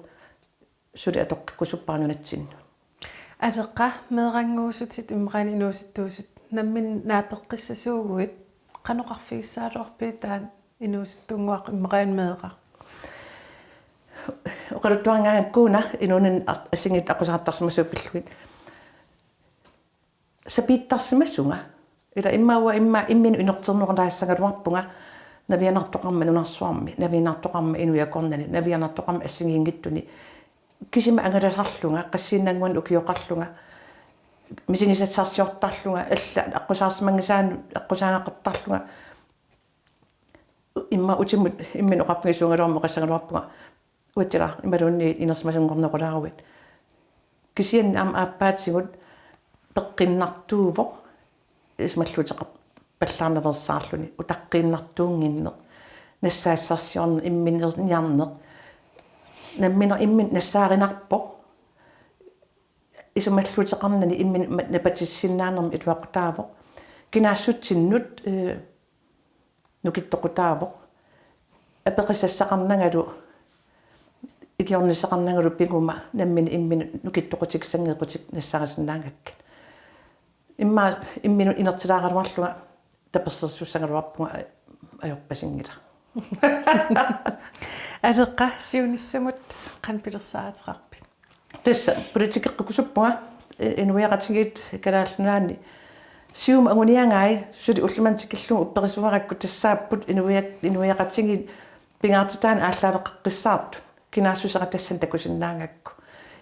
B: сули атоққиккусуппаанунатсинну
C: алеqa meeranguusutит иммaqaani inuusittuusut nammin naapеққиссасуугуит qaноқарфигиссаалуарпи таан inuusittuunguaq иммaqaан meeqa
B: оқалуттуангааккууна инунин ассигит ақусаартарсимасууппиллуит сапииттарсимассунга ила иммауа иммину инертернеқалаассагалуарпунга навианартоқарма нунарсуарми навианартоқарма инуякорнани навианартоқарма ассигиингиттуни кисима ангаласарлунга qassiinnaanguan ukiоqarlunga мисигисатсаарсиортарлунга алла аққусаарсимангисаану аққусаангаққартарлунга имма утиммут иммин оқарпигисуунгалуарма қассагалуарпунга уатила ималуунни инерсимасунгорнеқулааруит кисиан аам ааппаатсигут пеққиннартуувоқ исмаллутеқар паллаарневерсаарлуни утаққииннартуунгиннеқ нассаассарсиорна имминерниарнеқ наммина иммин нассааринарпо исумаллутеқарнани иммин напатиссиннаанерми илуақутаавоқ кинаассутсиннут нукиттоқутаавоқ апеқиссассақарнагалу икиорнисақарнагалу пигума наммин иммин нукиттоқутиксангеқутик нассаарисиннаангаккат имма иммину инертилаагалуарлуга таперсерсуссагалуарпунга ajorpasingila
C: алеqa сиунissamut qanpilersaatiqarpit
B: тасса политикеққусуппуга инуяқатигит калааллунаани сиум агуниангаи сули уллумантикиллугу упперисуаракку тассааппут инуяқатигит пингаартитаан ааллаавеққиссаарту кинаассусера тассан такусиннаангакку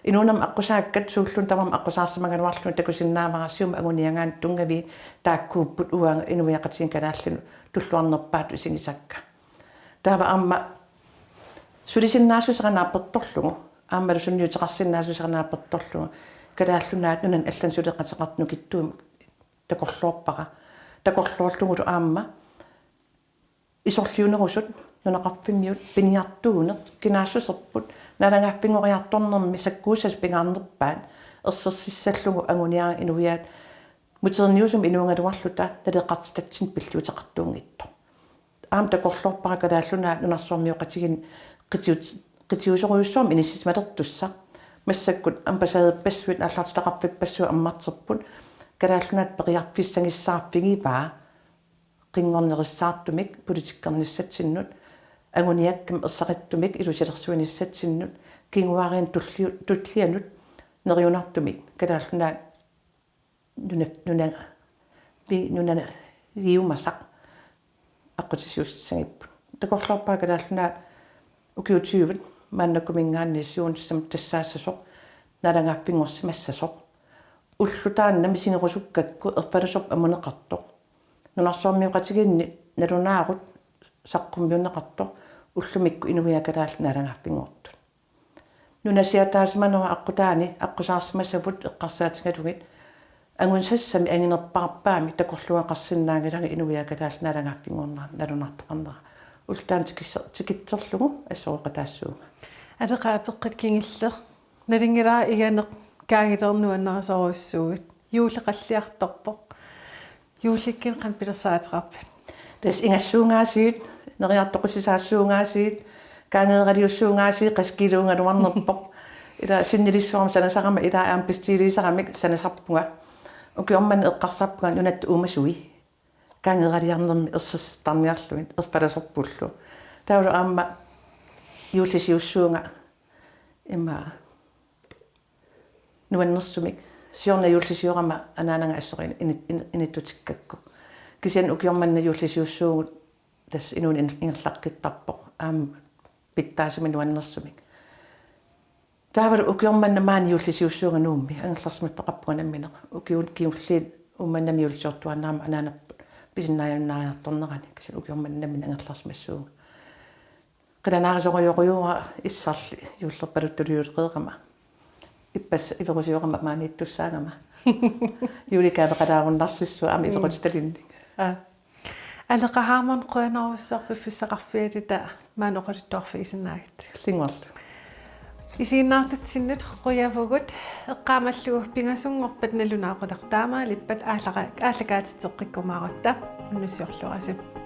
B: инунам аққусааккат сууллун тамам аққусаарсамагалуарлуна такусиннаамара сиум агуниангаан тунгави тааккууппут уаанга инуяқатигин калааллуну туллуарнерпаат исигисакка таава амма сулисиннаасусеранаарперторлугу ааммалу сунниутеқарсиннаасусеранаарперторлугу калааллунаат нунан аллан сулеқатеқартну киттуumi такорлуорпара такорлуорлугулу аамма исорлиунерусут нунеқарфиммиут пиниартуунеқ кинаассусерпут налангаффингориарторнерми саккуусас пингаарнерпаат ерсерсиссаллугу агуниаа инуяат мутерниусум инуангалуарлута налеқартитатсин пиллуутеқартуунгитто аам такорлуорпара калааллунаат нунарсуармиоқатигин qitiusoruussuam inissismalерtусса массаккут ампасаадеппассуит аллартитақарфиппассуа аммартерпут калааллунаат пеқиарфиссангиссаарфигиваа qinngornerisaartumik politikkernissatsinnut aguniakkam ersarittumik ilusilерsuinissatsinnut kinguaariin tullianut neriunartumik kalaallunaa nuna giumasaq aqqutisiussangippu takorlorpaa kalaallunaa ukiutyuvut maannakumingaannissuunissam tassaasasoq nalangaaffingorsimassasoq
A: уллутаанна мисингерусуккакку ерфалусоп амунеқарто нунарсуармиоқатигинни налунаарут саққуммиунеқарто уллумикку инувиакалаал налангаффингуортут нунасиатаасмануа аққутаани аққусаарсимасавут эққарсаатингалугит ангунсассами ангинерпарпаами такорлуақарсиннаагилага инувиакалаал налангаффингуорнаа налунартоқарнера ултаан тикитсерлугу ассориқатаассууга
C: алеqa апеққит кингиллер налингилаа иганеқ каагилернуаннерасоруссуугит юулеқаллиарторпоқ юуликкин қан пилерсаатеқарпат
A: тас ингассуунгаасиит нериартоқусисаассуунгаасиит каангеералиуссуунгаасиит қаскилуунгалуарнерпоқ ила синнилиссуарма санасарама ила аам пистилисарамик санасарпунга укиорман эққарсарпуга нунат уумасуи каангеералиарнерми ерсастарниарлугит ерфаласорпуллу таулу аама юулисиуссуунга има нуаннерсумик сиорна юулисиорама анаанага ассорин иниттутиккакку кисиан укиорманна юулисиуссуугут тас инуун ингерлаққиттарпоқ аама питтаасами нуаннерсумик таавал укиорманна маани юулисиуссуунга нуумми ангерларсмат пеқарпуганамминеқ укиун киуллиит умманнами юулисиортуаннаама анаанаппут писиннааюннаариарторнерани кисиан укиорманнаммина ангерларсмассуунга qilanaarisoruyorujuura issarli юуллерпалуттулиулеқеэқама иппас иверусиорама маанитtussаангама юликаавеқалааруннарсиссуа аами иверутиталинник
C: алеқахаамон қуанеруссарпи фиссақарфиалита маанеқолиттуарфисинаагит
A: лингуарлу
C: исигиннаартутсиннут қуявугут эққаамаллуг пингасунгорпат налунаақулартаамаа липпат ааллакаатитеққиккумаарутта уннуссиорлуасип